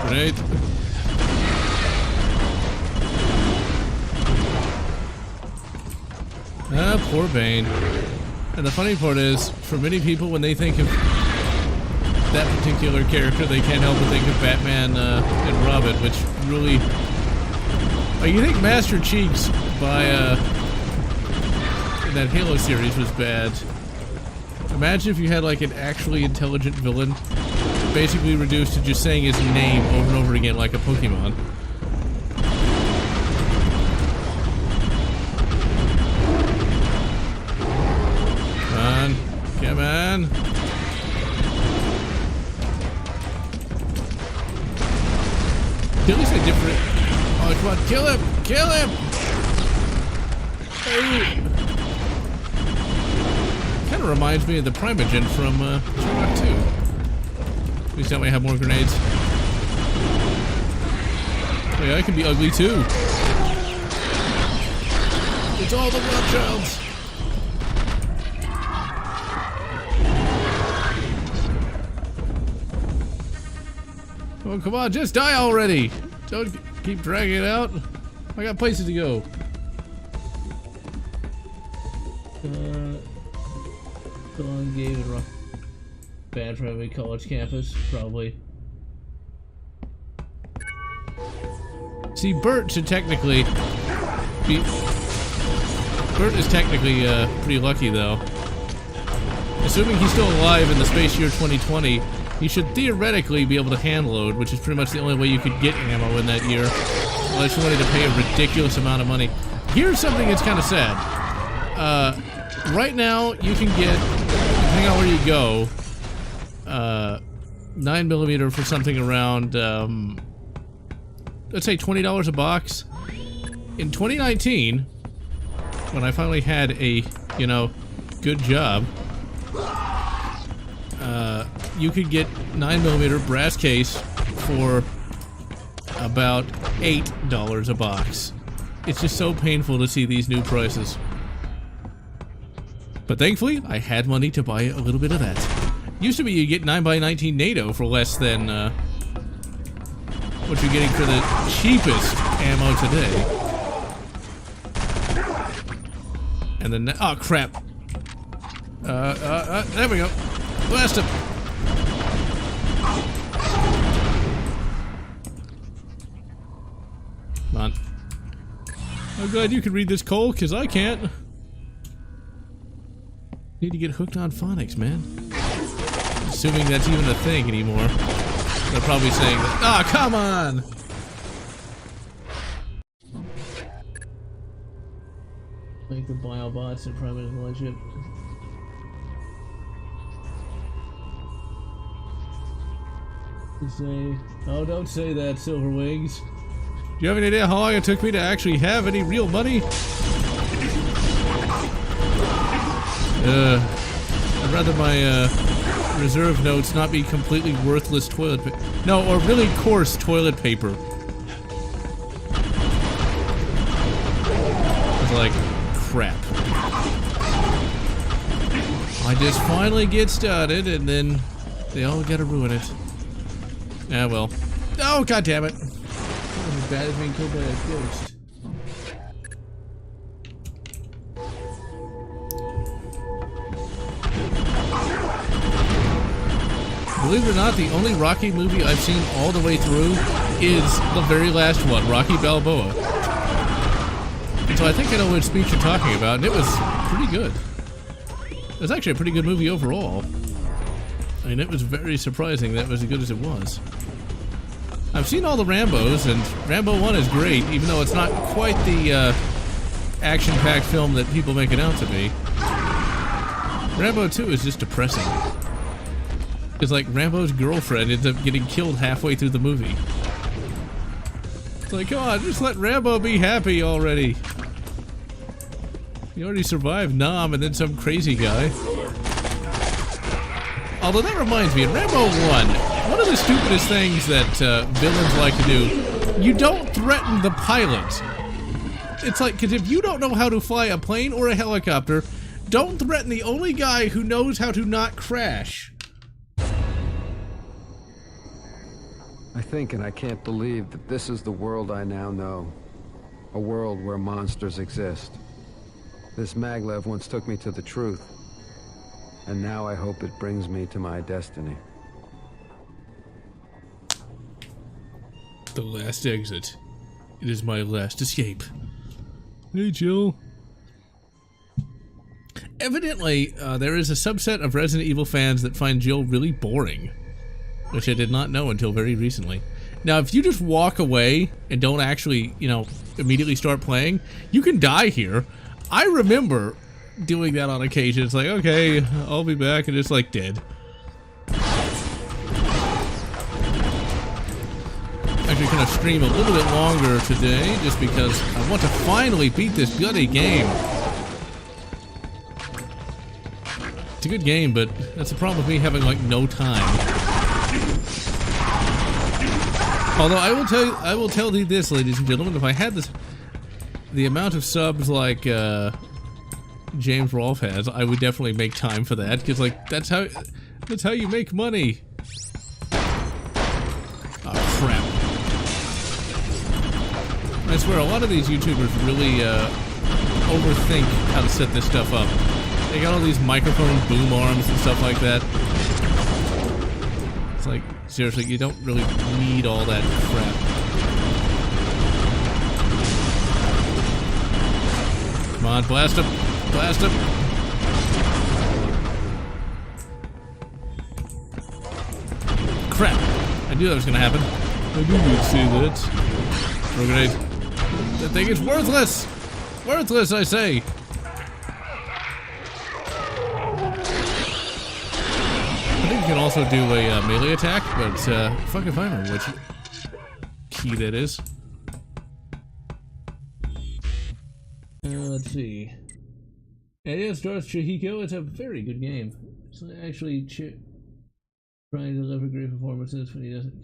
Grenade. Ah, poor Bane. And the funny part is, for many people, when they think of that particular character, they can't help but think of Batman and Robin, which really... Like, you think Master Cheeks by in that Halo series was bad. Imagine if you had like an actually intelligent villain, basically reduced to just saying his name over and over again like a Pokemon. Come on, come on. At least a different... Oh, come on, kill him! Kill him! Kind of reminds me of the Primogen from Turok 2. At least that way I have more grenades. Oh yeah, I can be ugly too. It's all the Rothschilds! Oh, come on, just die already! Don't keep dragging it out. I got places to go. Someone gave it a bad for every college campus, probably. See, Bert should technically be... Bert is technically pretty lucky, though. Assuming he's still alive in the space year 2020, he should theoretically be able to hand load, which is pretty much the only way you could get ammo in that year, unless you wanted to pay a ridiculous amount of money. Here's something that's kind of sad. Right now, you can get, depending on where you go, 9mm for something around, let's say $20 a box. In 2019, when I finally had a, you know, good job, you could get 9mm brass case for about $8 a box. It's just so painful to see these new prices. But thankfully, I had money to buy a little bit of that. Used to be you get 9x19 NATO for less than what you're getting for the cheapest ammo today. And then, oh crap. There we go. Blast him. Come on. I'm glad you can read this, Cole, because I can't. Need to get hooked on phonics, man. Assuming that's even a thing anymore. They're probably saying that. Ah, come on! Like the biobots and primitive legend. Say, oh, don't say that, Silver Wings. Do you have any idea how long it took me to actually have any real money? I'd rather my reserve notes not be completely worthless toilet paper. No, or really coarse toilet paper. It's like, crap. I just finally get started and then they all gotta ruin it. Ah, well. Oh, god damn it. As bad as being killed by a ghost. Believe it or not, the only Rocky movie I've seen all the way through is the very last one, Rocky Balboa. And so I think I know which speech you're talking about, and it was pretty good. It was actually a pretty good movie overall. I mean, it was very surprising that it was as good as it was. I've seen all the Rambos, and Rambo 1 is great, even though it's not quite the action-packed film that people make it out to be. Rambo 2 is just depressing. Because, like, Rambo's girlfriend ends up getting killed halfway through the movie. It's like, come on, just let Rambo be happy already. He already survived Nam and then some crazy guy. Although that reminds me, in Rambo 1, one of the stupidest things that villains like to do, you don't threaten the pilot. It's like, because if you don't know how to fly a plane or a helicopter, don't threaten the only guy who knows how to not crash. I think and I can't believe that this is the world I now know. A world where monsters exist. This maglev once took me to the truth. And now I hope it brings me to my destiny. The last exit. It is my last escape. Hey, Jill. Evidently, there is a subset of Resident Evil fans that find Jill really boring, which I did not know until very recently. Now, if you just walk away and don't actually, you know, immediately start playing, you can die here. I remember doing that on occasion. It's like, okay, I'll be back, and it's like dead. Actually gonna stream a little bit longer today just because I want to finally beat this bloody game. It's a good game, but that's the problem with me having like no time. Although I will tell you this, ladies and gentlemen, if I had the amount of subs like James Rolfe has, I would definitely make time for that, because like that's how you make money. Oh crap. I swear a lot of these YouTubers really overthink how to set this stuff up. They got all these microphone boom arms and stuff like that. It's like, seriously, you don't really need all that crap. Come on, blast him! Blast him! Crap! I knew that was gonna happen. I knew you'd see that. Throw grenade. That thing is worthless! Worthless, I say! I think you can also do a melee attack, but fuck if I know which key that is. Let's see. It is Darth Chihiko. It's a very good game. It's actually trying to deliver great performances when he doesn't.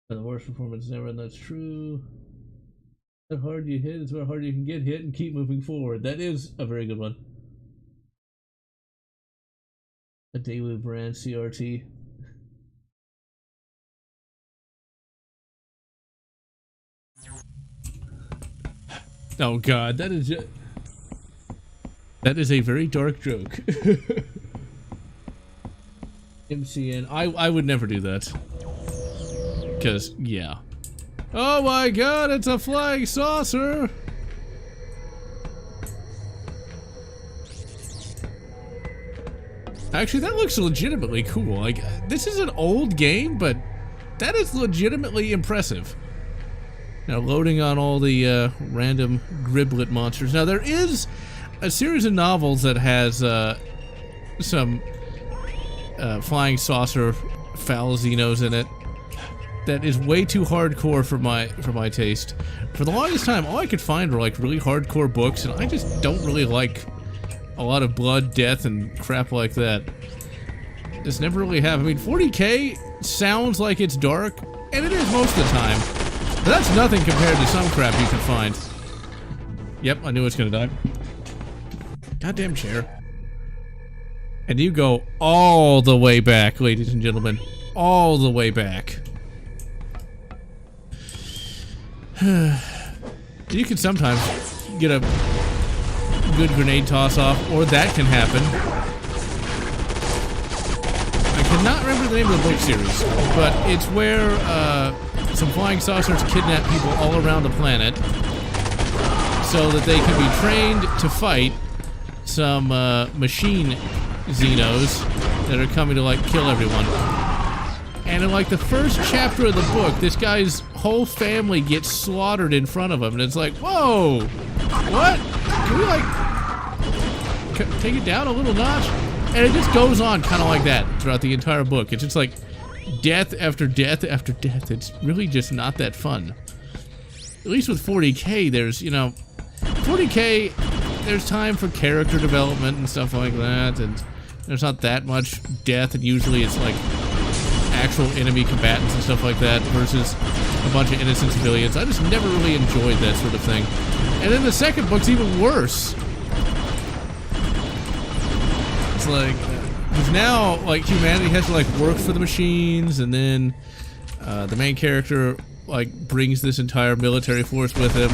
The worst performance ever, and that's true. How hard you hit is how hard you can get hit and keep moving forward. That is a very good one. A Daily Brand CRT. Oh god, that is a very dark joke. MCN, I would never do that. Because, yeah. Oh my god, it's a flying saucer! Actually, that looks legitimately cool. Like, this is an old game, but that is legitimately impressive. Now, loading on all the random griblet monsters. Now, there is a series of novels that has some flying saucer foul Xenos in it. That is way too hardcore for my taste. For the longest time, all I could find were like really hardcore books, and I just don't really like a lot of blood, death, and crap like that. Just never really have. I mean, 40K sounds like it's dark, and it is most of the time. But that's nothing compared to some crap you can find. Yep, I knew it was gonna die. Goddamn chair. And you go all the way back, ladies and gentlemen. All the way back. You can sometimes get a good grenade toss off, or that can happen. I cannot remember the name of the book series, but it's where some flying saucers kidnap people all around the planet so that they can be trained to fight some machine Xenos that are coming to like kill everyone. And in like the first chapter of the book, this guy's whole family gets slaughtered in front of him, and it's like, whoa, what? Can we like take it down a little notch? And it just goes on kind of like that throughout the entire book. It's just like death after death after death. It's really just not that fun. At least with 40K, there's, you know, 40K, there's time for character development and stuff like that, and there's not that much death, and usually it's like actual enemy combatants and stuff like that versus a bunch of innocent civilians. I just never really enjoyed that sort of thing. And then the second book's even worse. It's like, because now, like, humanity has to, like, work for the machines, and then the main character, like, brings this entire military force with him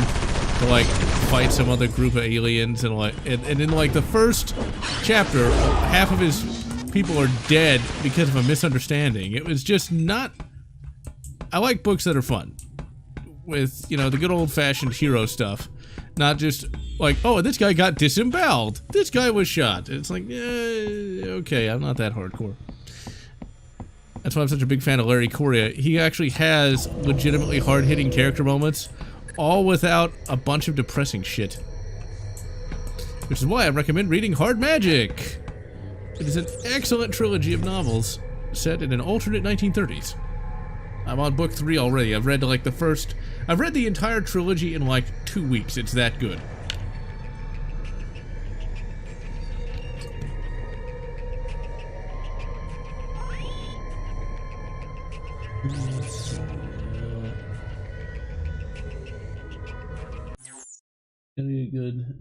to, like, fight some other group of aliens, and like, and in like the first chapter, half of his people are dead because of a misunderstanding. It was just not. I like books that are fun, with, you know, the good old-fashioned hero stuff, not just like, oh, this guy got disemboweled, this guy was shot. It's like, okay, I'm not that hardcore. That's why I'm such a big fan of Larry Correia. He actually has legitimately hard-hitting character moments, all without a bunch of depressing shit. Which is why I recommend reading Hard Magic. It is an excellent trilogy of novels set in an alternate 1930s. I'm on book 3 already. I've read like I've read the entire trilogy in like 2 weeks. It's that good. Very good.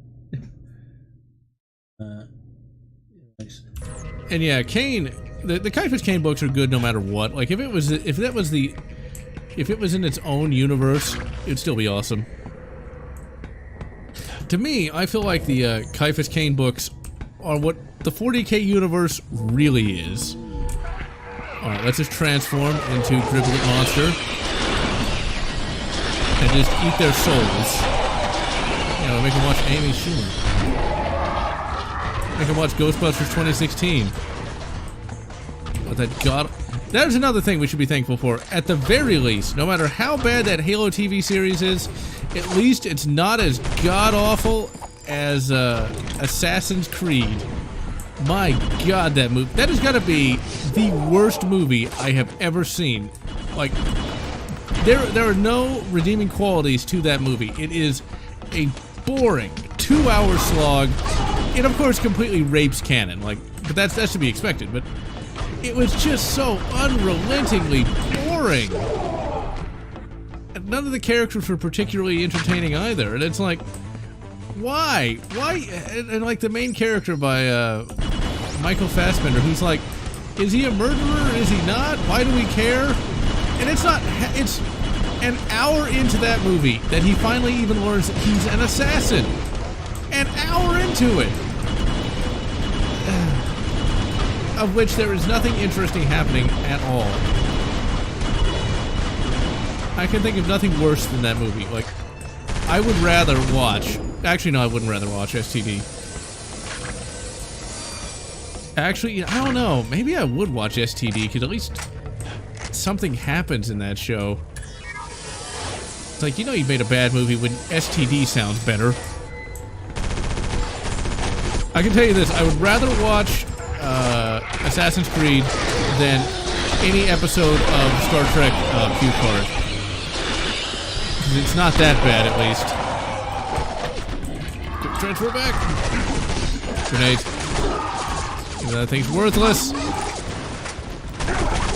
Nice. And yeah, Kane. The Caiaphas Kane books are good no matter what. Like if it was in its own universe, it'd still be awesome. To me, I feel like the Caiaphas Kane books are what the 40K universe really is. Alright, let's just transform into Dribblet Monster and just eat their souls. You know, make them watch Amy Schumer. Make them watch Ghostbusters 2016. But that is another thing we should be thankful for. At the very least, no matter how bad that Halo TV series is, at least it's not as god-awful as Assassin's Creed. My god, that movie. That has got to be the worst movie I have ever seen. Like, there are no redeeming qualities to that movie. It is a boring 2-hour slog. It, of course, completely rapes canon. Like, but that should be expected. But it was just so unrelentingly boring. And none of the characters were particularly entertaining either. And it's like, why? Why? And like the main character by Michael Fassbender, who's like, is he a murderer? Is he not? Why do we care? And it's not, it's an hour into that movie that he finally even learns that he's an assassin. An hour into it. Of which there is nothing interesting happening at all. I can think of nothing worse than that movie. Like, I would rather watch... Actually, no, I wouldn't rather watch STD. Actually, I don't know. Maybe I would watch STD, because at least something happens in that show. It's like, you know you made a bad movie when STD sounds better. I can tell you this, I would rather watch Assassin's Creed than any episode of Star Trek Q Card. It's not that bad, at least. Transfer back. Grenade. That thing's worthless. I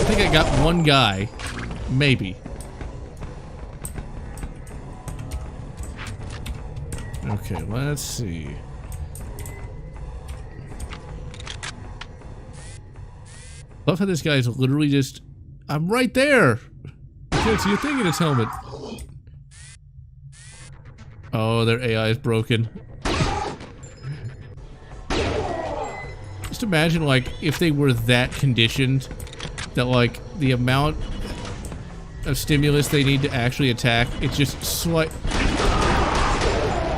think I got one guy. Maybe. Okay, let's see. Love how this guy's literally just... I'm right there! I can't see a thing in his helmet. Oh, their AI is broken. Just imagine, like, if they were that conditioned, that, like, the amount of stimulus they need to actually attack, it's just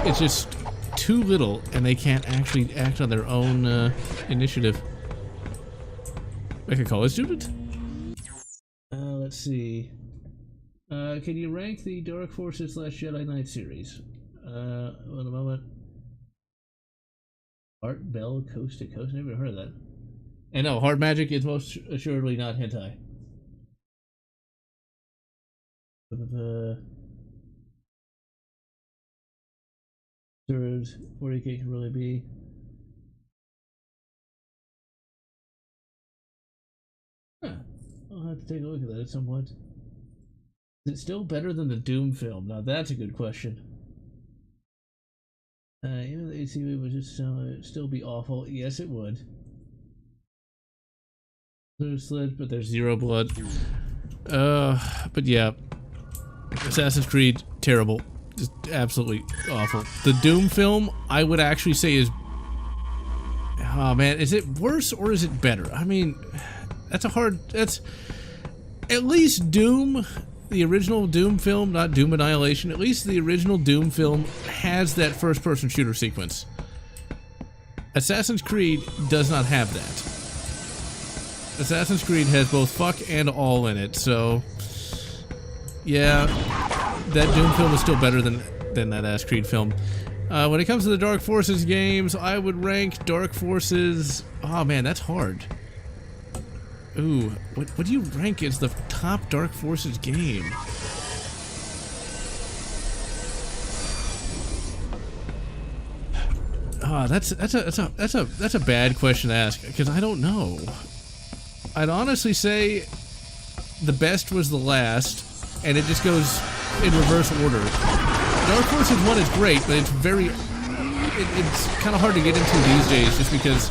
it's just too little, and they can't actually act on their own initiative. Make a college student? Let's see. Can you rank the Dark Forces / Jedi Knight series? Wait a moment. Art Bell Coast to Coast? Never heard of that. And no, Hard Magic is most assuredly not hentai. Serves 40K can really be. Huh. I'll have to take a look at that at some point. Is it still better than the Doom film? Now that's a good question. Even the ACV would just still be awful. Yes, it would. There's slits, but there's zero blood. But yeah. Assassin's Creed, terrible. Just absolutely awful. The Doom film, I would actually say is... Oh man, is it worse or is it better? I mean, that's a hard... That's... At least Doom, the original Doom film, not Doom Annihilation, at least the original Doom film has that first-person shooter sequence. Assassin's Creed does not have that. Assassin's Creed has both fuck and all in it, so... Yeah, that Doom film is still better than that ass Creed film. When it comes to the Dark Forces games, I would rank Dark Forces... Oh man, that's hard. Ooh, what do you rank as the top Dark Forces game? Ah, that's a bad question to ask because I don't know. I'd honestly say the best was the last, and it just goes in reverse order. Dark Forces 1 is great, but it's it's kind of hard to get into these days just because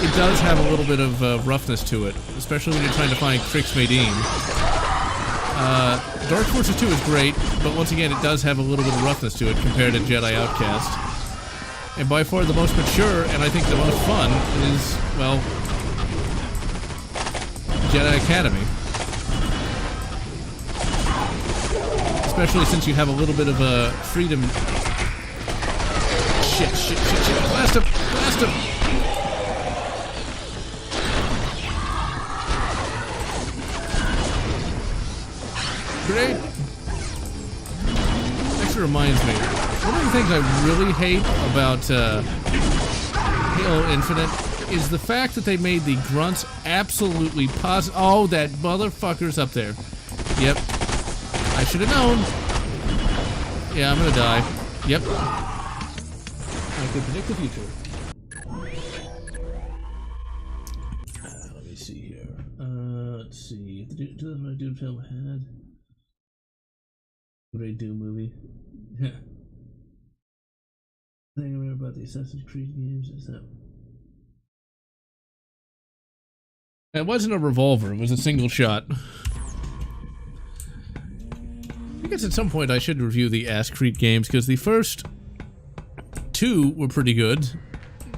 it does have a little bit of roughness to it, especially when you're trying to find Crix Maydeen. Dark Forces 2 is great, but once again, it does have a little bit of roughness to it compared to Jedi Outcast. And by far the most mature, and I think the most fun, is, well, Jedi Academy. Especially since you have a little bit of a freedom... Shit. Blast him! Great! Actually reminds me, one of the things I really hate about Halo Infinite is the fact that they made the grunts absolutely positive. Oh, that motherfucker's up there. Yep. I should have known. Yeah, I'm gonna die. Yep. I could predict the future. Let me see here. Let's see. The Doom film had... Great Doom movie. Yeah. I think I remember about the Assassin's Creed games. Is that... It wasn't a revolver, it was a single shot. I guess at some point I should review the Ass Creed games, because the first two were pretty good.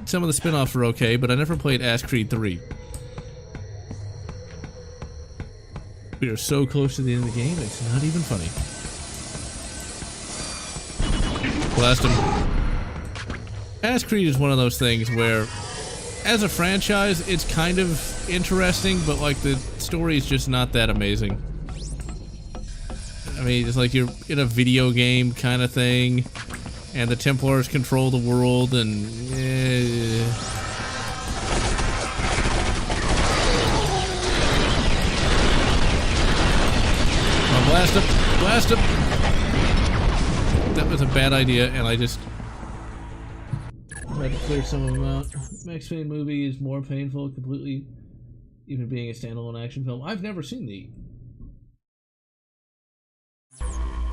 Some of the spin-offs were okay, but I never played Ass Creed 3. We are so close to the end of the game, it's not even funny. Blast him. Ass Creed is one of those things where, as a franchise, it's kind of interesting, but like the story is just not that amazing. I mean, it's like you're in a video game kind of thing, and the Templars control the world, and oh, blast him! Blast him! That was a bad idea, and I just tried to clear some of them out. Max Payne movie is more painful, completely, even being a standalone action film. I've never seen the...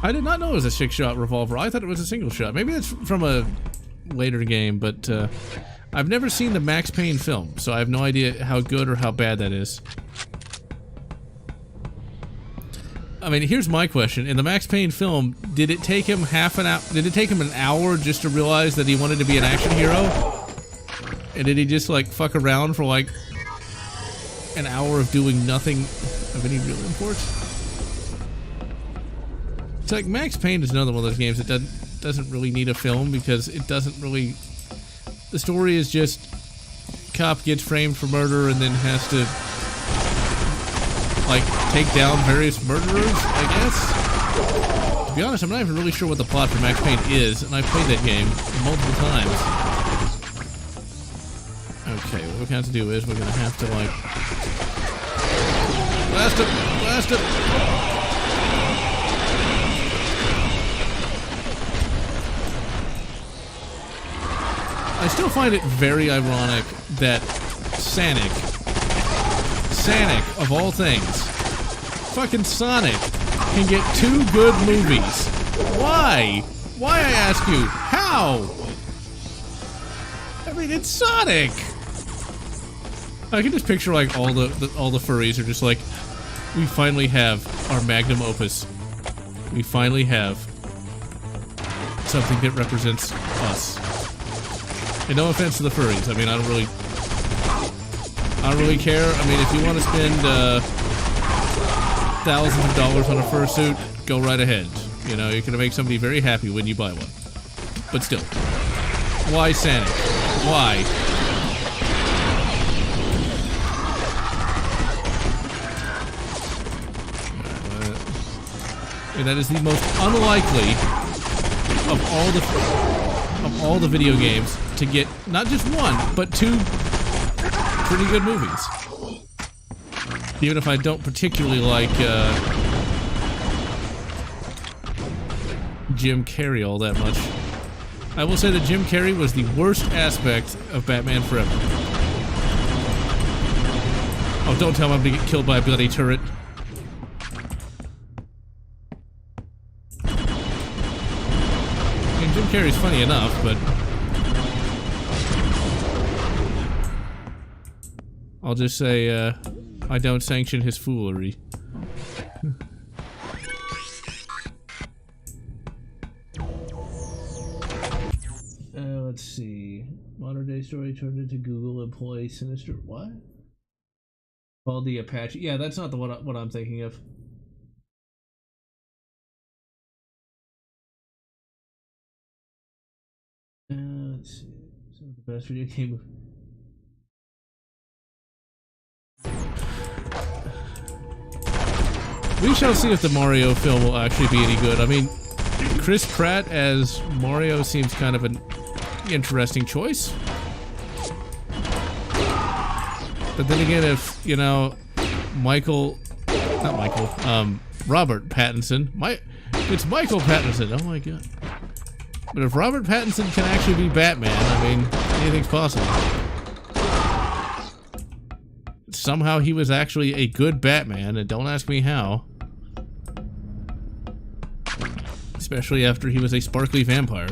I did not know it was a 6-shot revolver. I thought it was a single shot. Maybe it's from a later game, but I've never seen the Max Payne film, so I have no idea how good or how bad that is. I mean, here's my question. In the Max Payne film, did it take him Did it take him an hour just to realize that he wanted to be an action hero? And did he just, like, fuck around for, like, an hour of doing nothing of any real import? It's like Max Payne is another one of those games that doesn't really need a film because it doesn't really... The story is just cop gets framed for murder and then has to, like, take down various murderers, I guess? To be honest, I'm not even really sure what the plot for Max Payne is, and I've played that game multiple times. Okay, what we're going to have to do is we're going to have to, like... Blast him! Blast him! I still find it very ironic that Sonic, of all things, fucking Sonic, can get 2 good movies. Why? Why, I ask you? How? I mean, it's Sonic! I can just picture, like, all the furries are just like, we finally have our magnum opus. We finally have something that represents us. And no offense to the furries. I mean, I don't really care. I mean, if you want to spend thousands of dollars on a fursuit, go right ahead. You know, you're gonna make somebody very happy when you buy one. But still, why Sonic? Why? And that is the most unlikely of all the video games to get not just one, but two pretty good movies. Even if I don't particularly like Jim Carrey all that much. I will say that Jim Carrey was the worst aspect of Batman Forever. Oh, don't tell me I'm gonna get killed by a bloody turret. I mean, Jim Carrey's funny enough, but I'll just say, I don't sanction his foolery. Let's see. Modern day story turned into Google employee sinister. What? Called the Apache. Yeah, that's not the what I'm thinking of. Let's see. Some of the best video game. We shall see if the Mario film will actually be any good. I mean, Chris Pratt as Mario seems kind of an interesting choice. But then again, if, you know, Robert Pattinson, it's Michael Pattinson, oh my god. But if Robert Pattinson can actually be Batman, I mean, anything's possible. Somehow he was actually a good Batman, and don't ask me how. Especially after he was a sparkly vampire.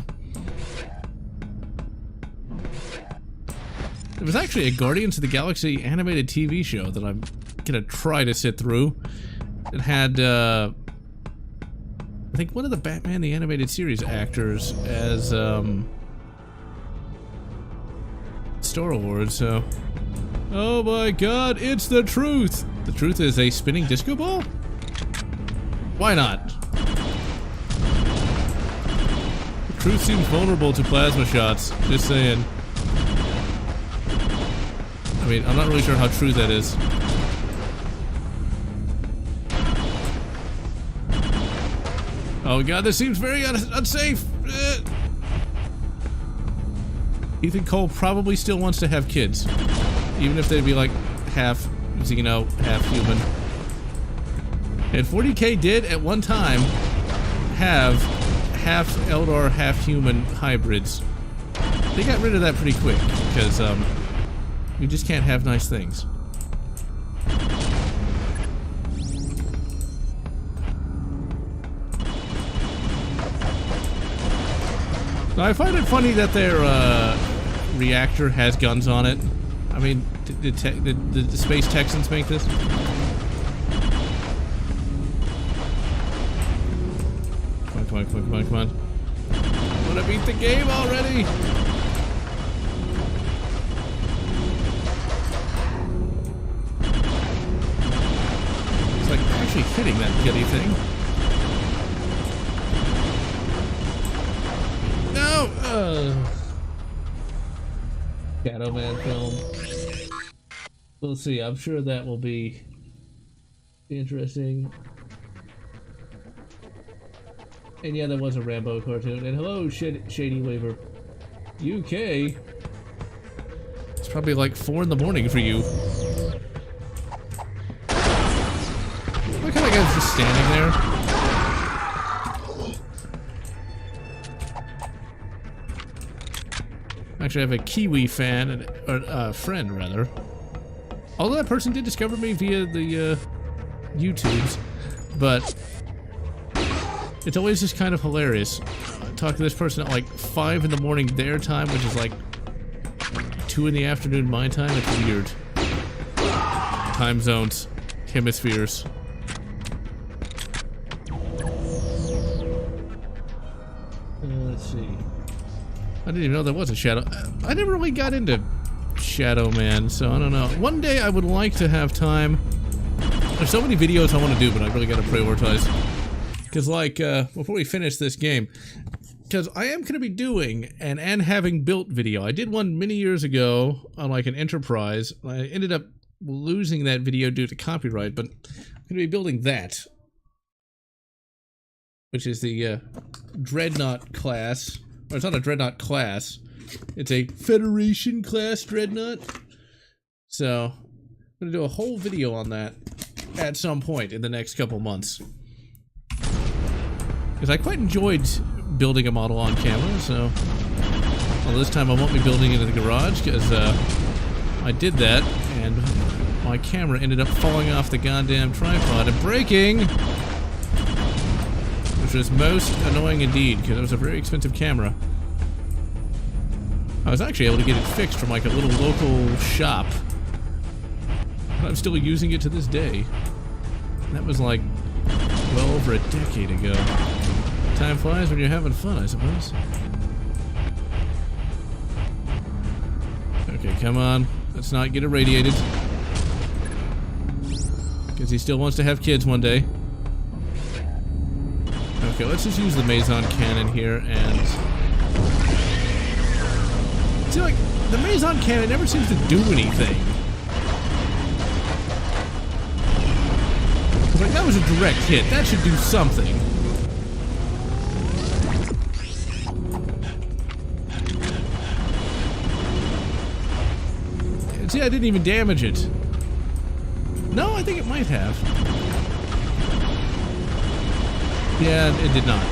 There was actually a Guardians of the Galaxy animated TV show that I'm gonna try to sit through. It had, I think one of the Batman the Animated Series actors as, Star-Lord, so... Oh my god, it's the truth! The truth is a spinning disco ball? Why not? The truth seems vulnerable to plasma shots, just saying. I mean, I'm not really sure how true that is. Oh god, this seems very unsafe! Ethan Cole probably still wants to have kids. Even if they'd be like half Xeno, half human. And 40K did at one time have half Eldar, half human hybrids. They got rid of that pretty quick because you just can't have nice things. Now, I find it funny that their reactor has guns on it. I mean, did the Space Texans make this? Come on, come on, come on, come on, come on. I wanna beat the game already! It's like actually hitting that giddy thing. No! Shadow Man film. We'll see. I'm sure that will be interesting. And yeah, there was a Rambo cartoon. And hello, Shady Waver. UK? It's probably like 4 in the morning for you. Look how that guy's just standing there. Actually, I have a Kiwi fan, or friend rather. Although that person did discover me via the YouTubes, but it's always just kind of hilarious. I talk to this person at like 5 in the morning their time, which is like 2 in the afternoon my time. It's weird. Time zones, hemispheres. Let's see. see. I didn't even know there was a Shadow. I never really got into Shadow Man, so I don't know. One day I would like to have time. There's so many videos I want to do, but I really got to prioritize. Because, like, before we finish this game, because I am going to be doing an and having built video. I did one many years ago on, like, an Enterprise. I ended up losing that video due to copyright, but I'm going to be building that. Which is the Dreadnought class. Or it's not a Dreadnought class. It's a Federation class Dreadnought. So, I'm going to do a whole video on that at some point in the next couple months. Because I quite enjoyed building a model on camera, so... Well, this time I won't be building it in the garage, because I did that, and my camera ended up falling off the goddamn tripod and breaking! Which was most annoying indeed, because it was a very expensive camera. I was actually able to get it fixed from like a little local shop. I'm still using it to this day. That was like well over a decade ago. Time flies when you're having fun, I suppose. Okay, come on. Let's not get irradiated. Because he still wants to have kids one day. Okay, let's just use the Maison cannon here and... See, like, the Maison cannon never seems to do anything. Like, that was a direct hit. That should do something. And see, I didn't even damage it. No, I think it might have. Yeah, it did not.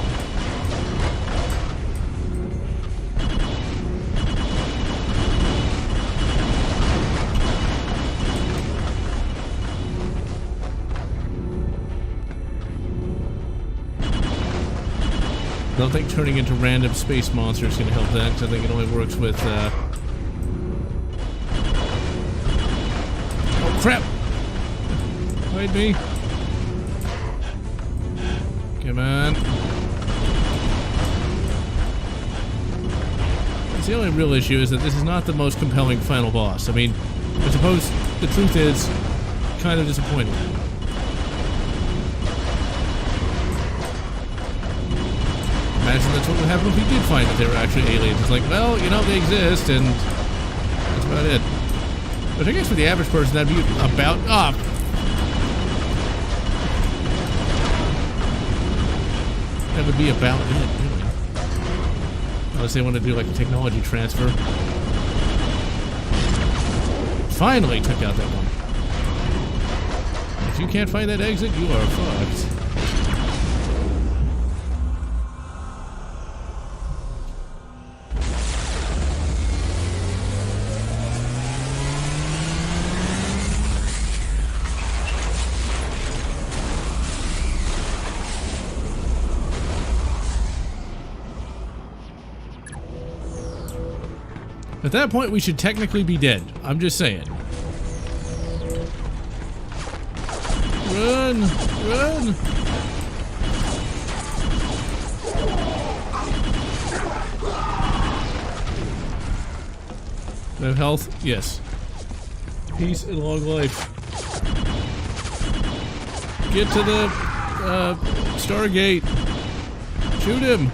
I don't think turning into random space monsters is going to help that, because I think it only works with, Oh, crap! Hide me. Come on. It's the only real issue is that this is not the most compelling final boss. I mean, I suppose the truth is kind of disappointing. Imagine that's what would happen if we did find that they were actually aliens. It's like, well, you know, they exist, and that's about it. But I guess for the average person, that'd be about... Ah! That would be about it, really. Unless they want to do, like, a technology transfer. Finally took out that one. If you can't find that exit, you are fucked. At that point, we should technically be dead. I'm just saying. Run! Run! No health? Yes. Peace and long life. Get to the, Stargate. Shoot him!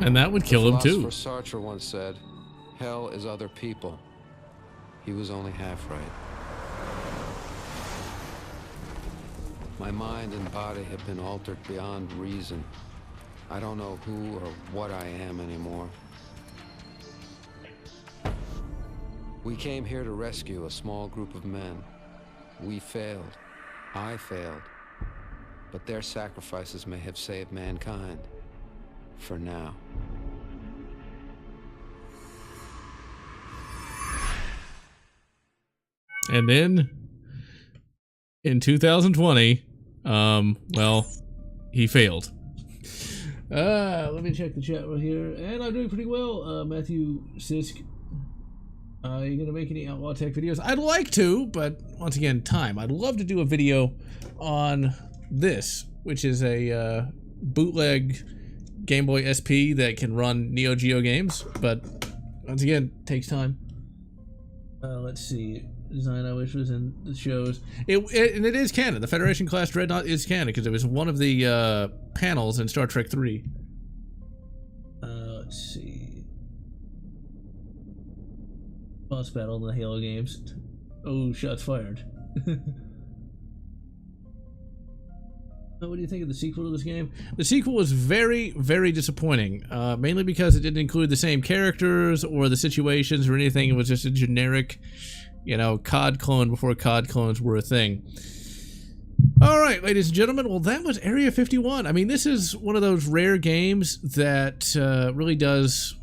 And that would kill him too. Philosopher Sartre once said, "Hell is other people." He was only half right. My mind and body have been altered beyond reason. I don't know who or what I am anymore. We came here to rescue a small group of men. We failed. I failed. But their sacrifices may have saved mankind. For now. And then, in 2020, well, he failed. Let me check the chat right here. And I'm doing pretty well. Matthew Sisk. Are you going to make any Outlaw Tech videos? I'd like to, but once again, time. I'd love to do a video on this, which is a bootleg Game Boy SP that can run Neo Geo games, but once again, takes time. Let's see. Design I wish was in the shows. And it is canon. The Federation class Dreadnought is canon because it was one of the panels in Star Trek 3. Let's see. Boss battle in the Halo games. Oh, shots fired. What do you think of the sequel to this game? The sequel was very, very disappointing. Mainly because it didn't include the same characters or the situations or anything. It was just a generic, you know, COD clone before COD clones were a thing. Alright, ladies and gentlemen, well that was Area 51. I mean, this is one of those rare games that really does...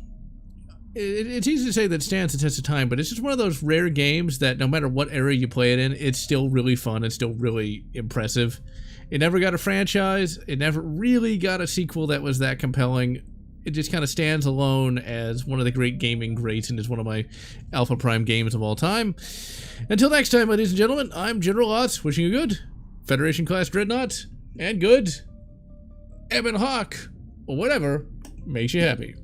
It's easy to say that it stands the test of time, but it's just one of those rare games that no matter what era you play it in, it's still really fun and still really impressive. It never got a franchise. It never really got a sequel that was that compelling. It just kind of stands alone as one of the great gaming greats and is one of my Alpha Prime games of all time. Until next time, ladies and gentlemen, I'm GeneralLotz, wishing you good Federation class Dreadnought and good Ebon Hawk, or whatever makes you happy.